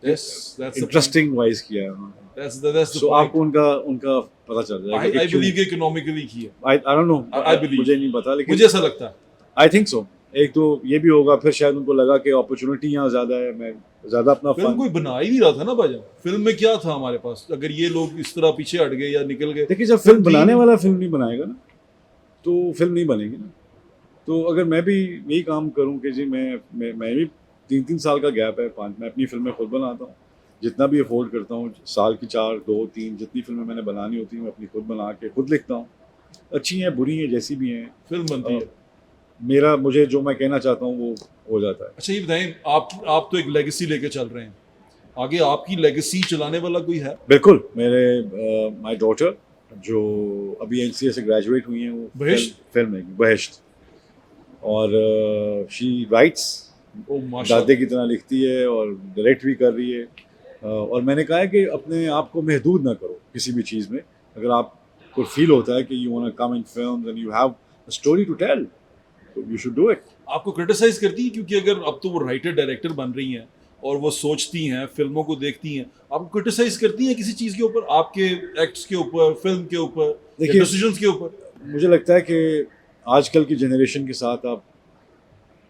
Yes, that's the interesting wise किया है उन्होंने, That's the सो point. आपको उनका पता चल I जाएगा कि believe कि इकोनॉमिकली की है। I don't know, I believe. मुझे नहीं पता, लेकिन मुझे ऐसा लगता है। I think so. एक तो ये भी होगा, फिर शायद उनको लगा कि अपॉर्चुनिटी यहाँ ज़्यादा है, मैं ज़्यादा अपना फिल्म फन। कोई बना ही नहीं रहा था ना भाईजान। फिल्म में क्या था हमारे पास? अगर ये लोग इस तरह पीछे हट गए या निकल गए, देखिए, जब फिल्म फिल्म बनाने थी- वाला फिल्म नहीं बनाएगा ना, तो फिल्म नहीं बनेगी ना। तो अगर मैं भी यही काम करूं कि जी मैं भी 3-3 साल का गैप है, 5, मैं अपनी फिल्में खुद बनाता हूँ, जितना भी अफोर्ड करता हूँ, साल की 4, 2, 3 जितनी फिल्में मैंने बनानी होती हैं मैं अपनी खुद बना के खुद लिखता हूँ, अच्छी हैं बुरी हैं जैसी भी हैं, फिल्म बनती है। मुझे जो मैं कहना चाहता हूँ वो हो जाता है। अच्छा ये बताएं, आप तो एक लेगेसी लेके चल रहे हैं, आगे आपकी लेगेसी चलाने वाला कोई है? बिल्कुल, मेरे माय डॉटर जो अभी NCA से ग्रेजुएट हुई हैं, वो बहिश्त? फिल्म मेकिंग, बहिश्त, और शी राइट्स, ओ माशाल्लाह। दादे की तरह लिखती है और डायरेक्ट भी कर रही है, और मैंने कहा है कि अपने आप को महदूद ना करो किसी भी चीज़ में। अगर आपको फील होता है कि you want to come in films and you have a story to tell, तो यू शुड डू इट। आपको क्रिटिसाइज करती है? क्योंकि अगर अब तो वो राइटर डायरेक्टर बन रही हैं और वो सोचती हैं, फिल्मों को देखती हैं, आपको क्रिटिसाइज करती हैं किसी चीज़ के ऊपर, आपके एक्ट्स के ऊपर, फिल्म के ऊपर, देखिए, डिसीजंस के ऊपर? मुझे लगता है कि आजकल की जनरेशन के साथ आप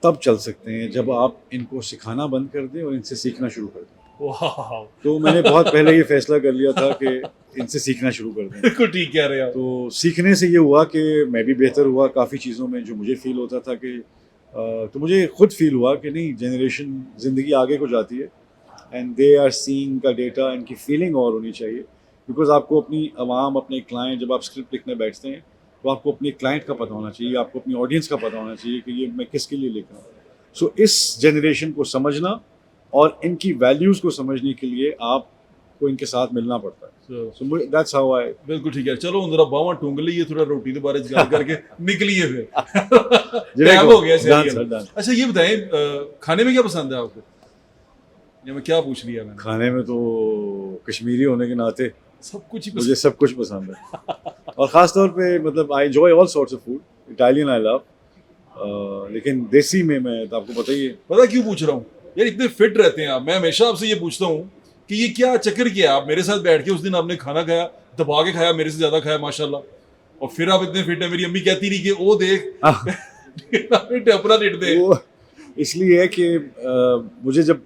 तब चल सकते हैं जब आप इनको सिखाना बंद कर दें और इनसे सीखना शुरू कर दें। वाह, तो मैंने बहुत पहले ये फैसला कर लिया था कि इनसे सीखना शुरू कर दें। बिल्कुल ठीक कह रहे हैं आप। तो सीखने से ये हुआ कि मैं भी बेहतर हुआ काफ़ी चीज़ों में, जो मुझे फ़ील होता था कि तो मुझे खुद फील हुआ कि नहीं, जनरेशन ज़िंदगी आगे को जाती है एंड दे आर सीइंग का डेटा, इनकी फीलिंग और होनी चाहिए। बिकॉज आपको अपनी आवाम, अपने क्लाइंट, जब आप स्क्रिप्ट लिखने बैठते हैं तो आपको अपने क्लाइंट का पता होना चाहिए, आपको अपनी ऑडियंस का पता होना चाहिए कि ये मैं किसके लिए लिख रहा हूँ। सो इस जनरेशन को समझना और इनकी वैल्यूज़ को समझने के लिए आपको इनके साथ मिलना पड़ता है। So that's how I. बिल्कुल ठीक है। चलो जरा बावा टूंग लीए, थोड़ा रोटी के बारे में गल करके निकलिए फिर। टाइम हो गया डन। अच्छा ये बताएं, खाने में क्या पसंद है आपको? या मैं क्या पूछ लिया मैंने? खाने में तो कश्मीरी होने के नाते सब कुछ ही मुझे सब कुछ पसंद है और ख़ास तौर पे मतलब I enjoy all sorts of food. Italian I love, लेकिन देसी में मैं तो आपको पता ही है। पता क्यों पूछ रहा हूँ यार, इतने फिट रहते हैं आप, मैं हमेशा आपसे ये पूछता हूँ कि ये क्या चक्कर किया आप मेरे साथ बैठ के, उस दिन आपने खाना खाया, दबा के खाया, मेरे से ज्यादा खाया माशाल्लाह, और फिर आप इतने फिट है। मेरी अम्मी कहती रही कि ओ देख अपना ढिड दे। वो इसलिए है कि मुझे जब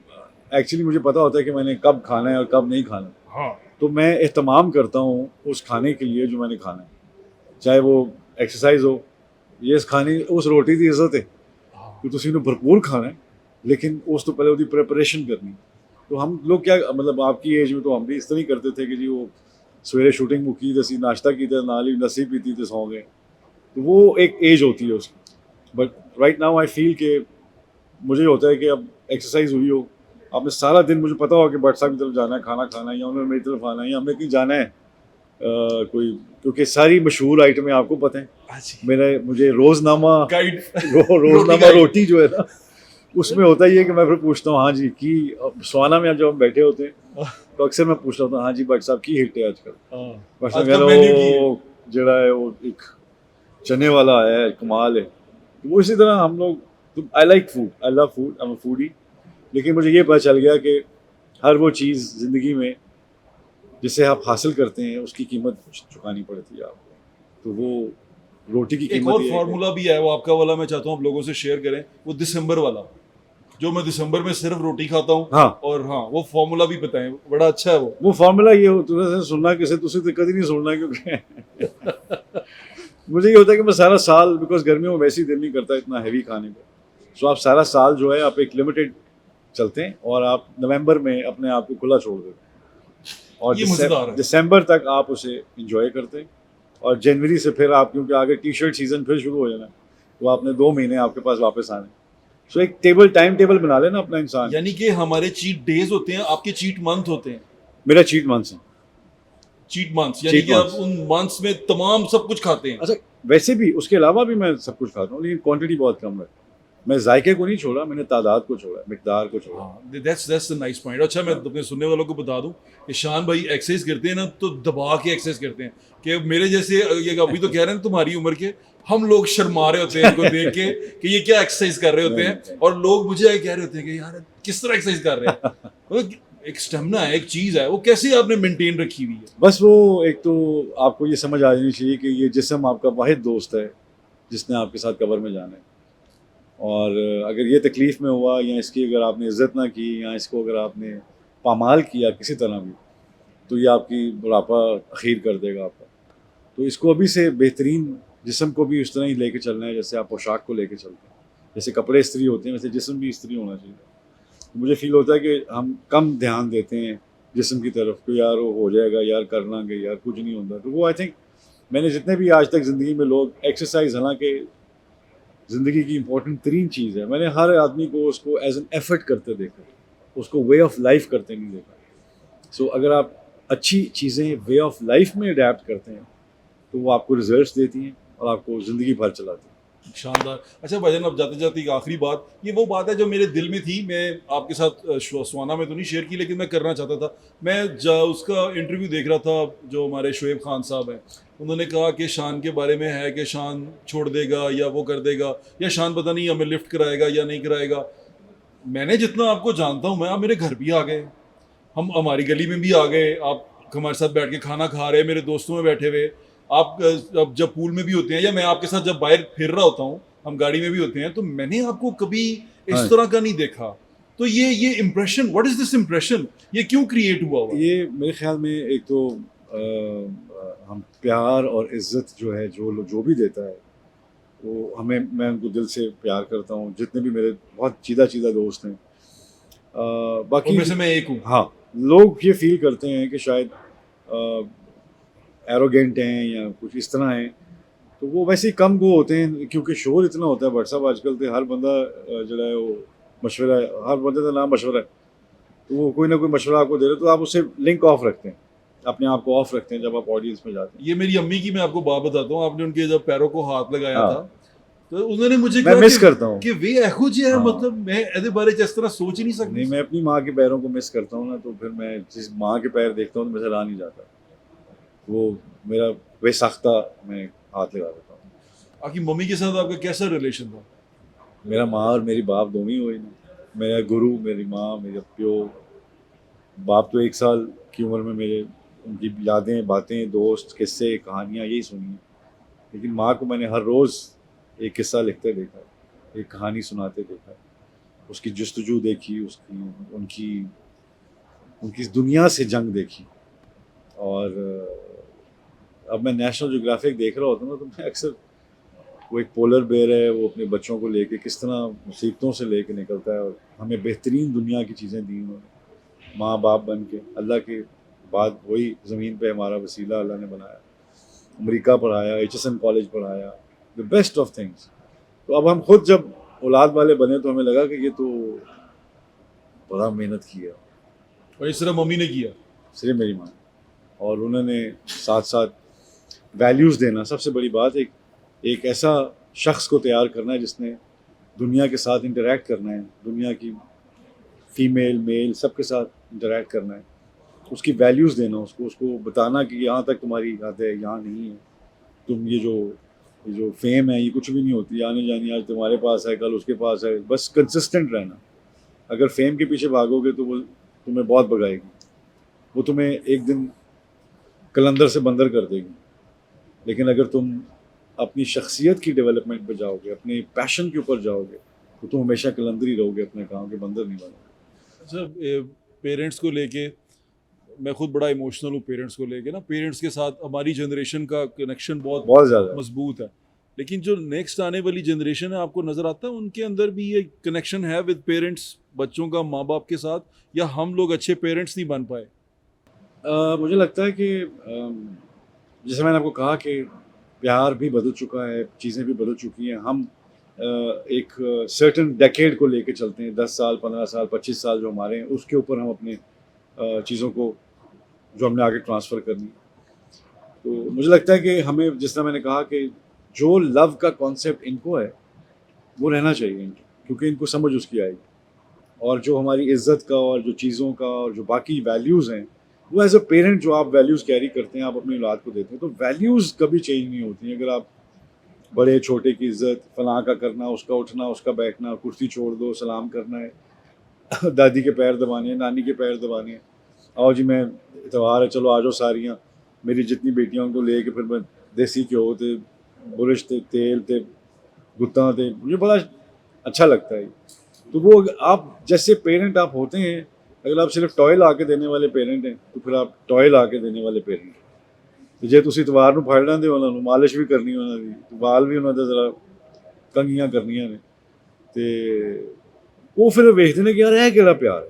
एक्चुअली मुझे पता होता है कि मैंने कब खाना है और कब नहीं खाना, हाँ, तो मैं एहतमाम करता हूँ उस खाने के लिए जो मैंने खाना है, चाहे वो एक्सरसाइज हो, ये इस खाने उस रोटी की इज्जत है कि तुम ने भरपूर खाना है, लेकिन उस तो पहले उसकी प्रिपरेशन करनी। तो हम लोग क्या मतलब आपकी एज में तो हम भी इस तरह ही करते थे कि जी वो सवेरे शूटिंग मुकी तो नाश्ता की थे, नाली लस्सी पीती थे, सौ गए। तो वो एक एज होती है उसकी। But right now I feel कि मुझे होता है कि अब एक्सरसाइज हुई हो, आपने सारा दिन, मुझे पता हो कि भट्ट साहब की तरफ जाना है, खाना खाना है, या उन्होंने मेरी तरफ आना है, या हमने कहीं जाना है कोई, क्योंकि सारी मशहूर आइटमें आपको पता है। मुझे रोज़नामा रोज़नामा रोटी जो है ना, उसमें होता ही है कि मैं फिर पूछता हूँ हाँ जी की स्वाना में जब हम बैठे होते हैं तो अक्सर मैं पूछ रहा हूँ हाँ जी भट्ट साहब की हिट है आजकल, भट्ट साहब जड़ा है वो एक चने वाला है, कमाल है। तो वो इसी तरह हम लोग, I like food, I love food, I am a foodie. लेकिन मुझे ये पता चल गया कि हर वो चीज़ ज़िंदगी में जिसे आप हासिल करते हैं उसकी कीमत चुकानी पड़ती है आपको। तो वो रोटी की कीमत, एक और फार्मूला भी है वो आपका वाला, मैं चाहता हूँ आप लोगों से शेयर करें, वो दिसंबर वाला, जो मैं दिसंबर में सिर्फ रोटी खाता हूँ। हाँ, और हाँ वो फार्मूला भी बताएं, बड़ा अच्छा है वो फार्मूला। ये हो तुझे सुनना किसे, तुझे तो कभी नहीं सुनना, क्योंकि मुझे ये होता है कि मैं सारा साल, बिकॉज गर्मियों में वैसे ही दिल नहीं करता इतना हैवी खाने को, सो आप सारा साल जो है आप एक लिमिटेड चलते हैं और आप नवंबर में अपने आप को खुला छोड़ देते हैं और दिसंबर तक आप उसे इंजॉय करते हैं, और जनवरी से फिर आप, क्योंकि आगे टी शर्ट सीजन फिर शुरू हो जाना, तो आपने 2 महीने आपके पास वापस आने। सो एक टाइम टेबल बना लेना अपना इंसान। यानी कि हमारे चीट डेज होते हैं, आपके चीट मंथ होते हैं। मेरा चीट मंथ्स है। चीट मंथ्स यानी कि आप उन मंथ्स में तमाम सब कुछ खाते हैं? अच्छा, वैसे भी उसके अलावा भी मैं सब कुछ खाता हूँ, लेकिन क्वांटिटी बहुत कम है। मैं जायके को नहीं छोड़ा, मैंने तादाद को छोड़ा, मिकदार को छोड़ा। That's the nice point. अच्छा, मैं अपने सुनने वालों को बता दूं कि शान भाई एक्सरसाइज करते हैं ना तो दबा के एक्सरसाइज करते हैं, कि मेरे जैसे ये अभी तो कह रहे हैं तुम्हारी उम्र के हम लोग शर्मा रहे होते हैं इनको देख के कि ये क्या एक्सरसाइज कर रहे होते हैं, और लोग मुझे कह रहे होते हैं कि यार किस तरह एक्सरसाइज कर रहे हैं। एक स्टेमिना है, एक चीज है, वो कैसे आपने मेंटेन रखी हुई है? बस वो एक तो आपको ये समझ आ जानी चाहिए कि ये जिस्म आपका वाहिद दोस्त है जिसने आपके साथ कब्र में जाना है, और अगर ये तकलीफ़ में हुआ, या इसकी अगर आपने इज़्ज़त ना की, या इसको अगर आपने पामाल किया किसी तरह भी, तो ये आपकी बुढ़ापा अखीर कर देगा आपका। तो इसको अभी से बेहतरीन जिस्म को भी उस तरह ही लेके चलना है जैसे आप पोशाक को लेके चलते हैं। जैसे कपड़े इस्त्री होते हैं वैसे जिस्म भी इस्त्री होना चाहिए। तो मुझे फ़ील होता है कि हम कम ध्यान देते हैं जिस्म की तरफ, तो यार वो हो जाएगा, यार कर लांगे, यार कुछ नहीं होता। तो वो आई थिंक मैंने जितने भी आज तक ज़िंदगी में लोग एक्सरसाइज, हालांकि ज़िंदगी की इम्पोर्टेंट तरीन चीज़ है, मैंने हर आदमी को उसको एज एन एफर्ट करते देखा, उसको वे ऑफ लाइफ करते नहीं देखा। सो अगर आप अच्छी चीज़ें वे ऑफ लाइफ में अडेप्ट करते हैं तो वो आपको रिजल्ट्स देती हैं और आपको ज़िंदगी भर चलाती हैं। शानदार। अच्छा भाईजान, अब जाते जाते एक आखिरी बात, ये वो बात है जो मेरे दिल में थी, मैं आपके साथ स्वाना में तो नहीं शेयर की, लेकिन मैं करना चाहता था। मैं उसका इंटरव्यू देख रहा था जो हमारे शोएब खान साहब हैं, उन्होंने कहा कि शान के बारे में है कि शान छोड़ देगा या वो कर देगा, या शान पता नहीं हमें लिफ्ट कराएगा या नहीं कराएगा। मैंने जितना आपको जानता हूँ मैं, आप मेरे घर भी आ गए, हम हमारी गली में भी आ गए, आप हमारे साथ बैठ के खाना खा रहे हैं, मेरे दोस्तों में बैठे हुए, आप अब जब पूल में भी होते हैं या मैं आपके साथ जब बाहर फिर रहा होता हूँ, हम गाड़ी में भी होते हैं, तो मैंने आपको कभी हाँ। इस तरह का नहीं देखा। तो ये impression, what is this impression, ये क्यों क्रिएट हुआ हुआ? ये मेरे ख्याल में एक तो हम प्यार और इज्जत जो है जो भी देता है वो हमें, मैं उनको दिल से प्यार करता हूँ, जितने भी मेरे बहुत चीदा चीदा दोस्त हैं। बाकी उनमें से मैं एक हूँ। हाँ, लोग ये फील करते हैं कि शायद एरोगेंट हैं या कुछ इस तरह हैं, तो वो वैसे ही कम वो होते हैं क्योंकि शोर इतना होता है व्हाट्सअप आजकल तो हर बंदा जो है वो मशवरा, हर बंदे का नाम मशवरा है, तो वो कोई ना कोई मशवरा आपको दे रहे, तो आप उससे लिंक ऑफ रखते हैं, अपने आप को ऑफ रखते हैं जब आप ऑडियंस में जाते हैं। ये मेरी अम्मी की मैं आपको बात बताता हूँ, आपने उनके जब पैरों को हाथ लगाया हाँ। था तो उन्होंने मुझे मैं कहा मिस करता हूँ। कि वे एहो जी है, हाँ। मतलब मैं ऐसे बारे में इस तरह सोच ही नहीं सकती। नहीं, मैं अपनी माँ के पैरों को मिस करता हूँ ना, तो फिर मैं जिस माँ के पैर देखता हूँ तो मुझे रहा नहीं जाता, वो मेरा बेसाख्ता मैं हाथ लगा देता हूँ। आपकी मम्मी के साथ आपका कैसा रिलेशन था? मेरा माँ और मेरी बाप दोनों ही हुए ना, मेरा गुरु मेरी माँ, मेरा प्यो। बाप तो 1 साल की उम्र में मेरे उनकी यादें, बातें, दोस्त, किस्से, कहानियाँ यही सुनी हैं, लेकिन माँ को मैंने हर रोज़ एक किस्सा लिखते देखा है, एक कहानी सुनाते देखा है, उसकी जुस्तजू देखी, उसकी उनकी उनकी इस दुनिया से जंग देखी। और अब मैं नेशनल ज्योग्राफिक देख रहा होता हूँ ना, तो मैं अक्सर, वो एक पोलर बेयर है, वो अपने बच्चों को लेके किस तरह मुसीबतों से लेके निकलता है, और हमें बेहतरीन दुनिया की चीज़ें दी उन्होंने, माँ बाप बन के, अल्लाह के बाद वही ज़मीन पे हमारा वसीला अल्लाह ने बनाया, अमेरिका पढ़ाया, HSN कॉलेज पढ़ाया, द बेस्ट ऑफ थिंग्स। तो अब हम खुद जब औलाद वाले बने तो हमें लगा कि ये तो बड़ा मेहनत किया, और इस तरह मम्मी ने किया। सिर्फ मेरी माँ, और उन्होंने साथ साथ वैल्यूज़ देना, सबसे बड़ी बात एक ऐसा शख्स को तैयार करना है जिसने दुनिया के साथ इंटरेक्ट करना है, दुनिया की फ़ीमेल मेल सबके साथ इंटरेक्ट करना है, उसकी वैल्यूज़ देना, उसको बताना कि यहाँ तक तुम्हारी हद है, यहाँ नहीं है, तुम ये जो फेम है ये कुछ भी नहीं होती, आने जानी आज तुम्हारे पास है कल उसके पास है, बस कंसिस्टेंट रहना। अगर फेम के पीछे भागोगे तो वो तुम्हें बहुत भगाएगी, वो तुम्हें एक दिन कलंदर से बंदर कर देगी, लेकिन अगर तुम अपनी शख्सियत की डेवलपमेंट पे जाओगे, अपने पैशन के ऊपर जाओगे, तो तुम हमेशा कलंदर ही रहोगे, अपने काम के बंदर नहीं बनोगे। अच्छा, पेरेंट्स को लेके मैं खुद बड़ा इमोशनल हूँ, पेरेंट्स को लेके ना, पेरेंट्स के साथ हमारी जनरेशन का कनेक्शन बहुत ज़्यादा मजबूत है, लेकिन जो नेक्स्ट आने वाली जनरेशन है, आपको नज़र आता है उनके अंदर भी ये कनेक्शन है विद पेरेंट्स, बच्चों का माँ बाप के साथ, या हम लोग अच्छे पेरेंट्स नहीं बन पाए? मुझे लगता है कि जैसे मैंने आपको कहा कि प्यार भी बदल चुका है, चीज़ें भी बदल चुकी हैं, हम एक सर्टेन डेकेड को लेके चलते हैं, 10 साल 15 साल 25 साल जो हमारे हैं, उसके ऊपर हम अपने चीज़ों को जो हमने आगे ट्रांसफ़र करनी। तो मुझे लगता है कि हमें, जिस तरह मैंने कहा कि जो लव का कॉन्सेप्ट इनको है वो रहना चाहिए इनको, क्योंकि इनको समझ उसकी आएगी, और जो हमारी इज़्ज़त का और जो चीज़ों का और जो बाकी वैल्यूज़ हैं, वो एज अ पेरेंट जो आप वैल्यूज़ कैरी करते हैं, आप अपनी औलाद को देते हैं, तो वैल्यूज़ कभी चेंज नहीं होती हैं। अगर आप बड़े छोटे की इज़्ज़त, फलां का करना, उसका उठना, उसका बैठना, कुर्सी छोड़ दो, सलाम करना है, दादी के पैर दबाने हैं, नानी के पैर दबाने हैं, आओ जी मैं इतवार है चलो आ जाओ सारियाँ, मेरी जितनी बेटियां उनको ले के फिर मैं देसी घ्यो थे, बुरश थे, तेल थे, गुत्ता थे, मुझे बड़ा अच्छा लगता है। तो वो आप जैसे पेरेंट आप होते हैं, अगर आप सिर्फ टॉय ला के देने वाले पेरेंट हैं तो फिर आप टॉय ला के देने वाले पेरेंट हैं। तो जे तुसी इतवार ਨੂੰ ਫੜਨਾ ਦੇ ਉਹਨਾਂ ਨੂੰ ਮਾਲਿਸ਼ ਵੀ ਕਰਨੀ ਉਹਨਾਂ ਦੀ, ਵਾਲ ਵੀ ਉਹਨਾਂ ਦੇ ਜ਼ਰਾ ਕੰਘੀਆਂ ਕਰਨੀਆਂ ਨੇ, ਤੇ ਉਹ ਫਿਰ ਵੇਖਦੇ ਨੇ ਕਿ ਯਾਰ ਇਹ ਕਿਹੜਾ ਪਿਆਰ ਹੈ,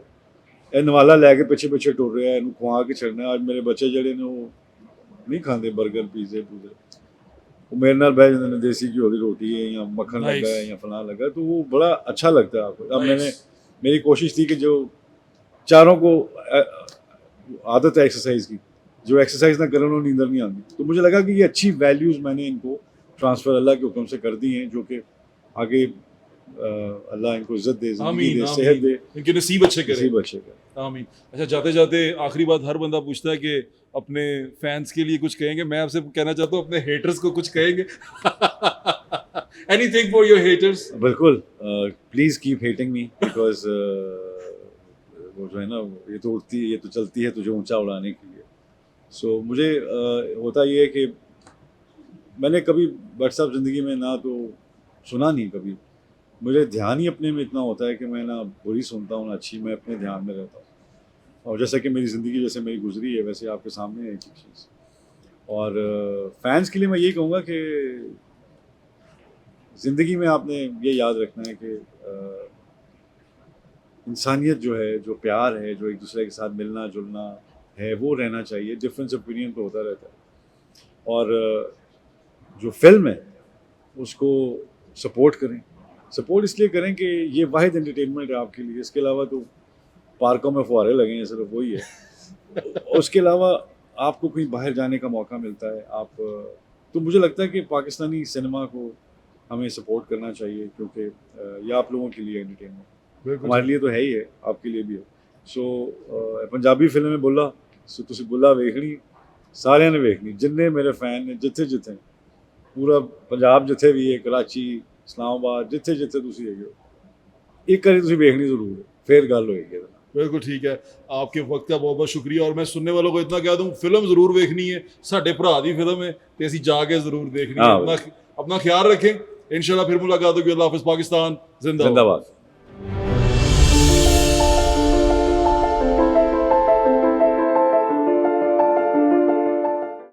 ਇਹ ਨਵਾਲਾ ਲੈ ਕੇ ਪਿੱਛੇ ਪਿੱਛੇ ਟੁਰ ਰਿਹਾ, ਇਹਨੂੰ ਖਵਾ ਕੇ ਛੱਡਣਾ। ਅੱਜ ਮੇਰੇ ਬੱਚੇ ਜਿਹੜੇ ਨੇ ਉਹ ਨਹੀਂ ਖਾਂਦੇ 버ਗਰ ਪੀਜ਼ੇ ਪੂਜ਼ੇ, वो मेरे नाल बह जाते हैं, देसी घ्यो की रोटी है या मक्खन लगा है या फलां लगा है, तो वो बड़ा अच्छा लगता है आपको। अब मैंने, मेरी कोशिश थी कि जो चारों को आदत है एक्सरसाइज की, जो एक्सरसाइज ना करें उन्हें नींदर नहीं आती, तो मुझे लगा कि ये अच्छी वैल्यूज़ मैंने इनको ट्रांसफ़र अल्लाह के हुक्म से कर दी हैं, जो कि आगे अल्लाह इनको इज्जत दे, ज़िंदगी दे, सेहत दे, इनके नसीब अच्छे करे, नसीब अच्छे करे। आमीन। अच्छा, जाते जाते आखिरी बात हर बंदा पूछता है कि अपने फैंस के लिए कुछ कहेंगे? मैं आपसे कहना चाहता हूँ अपने हेटर्स को कुछ कहेंगे? Anything for your haters? बिल्कुल, please keep hating me because वो जो है ना, ये तो चलती है तुझे ऊंचा उड़ाने के लिए. सो मुझे होता ये है कि मैंने कभी बट साहब ज़िंदगी में ना तो सुना नहीं कभी. मुझे ध्यान ही अपने में इतना होता है कि मैं ना बुरी सुनता हूँ ना अच्छी, मैं अपने ध्यान में रहता हूँ. और जैसा कि मेरी ज़िंदगी जैसे मेरी गुजरी है वैसे आपके सामने है एक एक चीज़. और फैंस के लिए मैं यही कहूँगा कि ज़िंदगी में आपने ये याद रखना है कि इंसानियत जो है, जो प्यार है, जो एक दूसरे के साथ मिलना जुलना है, वो रहना चाहिए. डिफरेंस ओपिनियन तो होता रहता है. और जो फिल्म है उसको सपोर्ट करें. सपोर्ट इसलिए करें कि ये वाहिद एंटरटेनमेंट है आपके लिए. इसके अलावा तो पार्कों में फुहारे लगे हैं, सिर्फ वही है. उसके अलावा आपको कहीं बाहर जाने का मौका मिलता है. आप तो मुझे लगता है कि पाकिस्तानी सिनेमा को हमें सपोर्ट करना चाहिए, क्योंकि ये आप लोगों के लिए एंटरटेनमेंट हमारे लिए तो है ही है, आपके लिए भी है. सो पंजाबी फिल्म में बुल्ला सो तुसी बुल्ला वेखनी, सारिਆਂ ने वेखनी, जिन्ने मेरे फैन ने जिथे जिथे पूरा पंजाब जिथे भी है, कराची, इस्लामाबाद, जिथे जिथे तुसी हैगे हो, एक बारी तुसी वेखनी जरूर है, फिर गल होएगी. बिल्कुल ठीक है. आपके वक्त का बहुत बहुत शुक्रिया. और मैं सुनने वालों को इतना कह दूं, फिल्म जरूर देखनी है. साडे भरा दी फिल्म है ते असीं जाके जरूर देखनी है. हाँ. अपना ख्याल रखें. इंशाल्लाह फिर मुलाकात होगी. अल्लाह हाफिज़. पाकिस्तान जिंदाबाद. जिंदाबाद.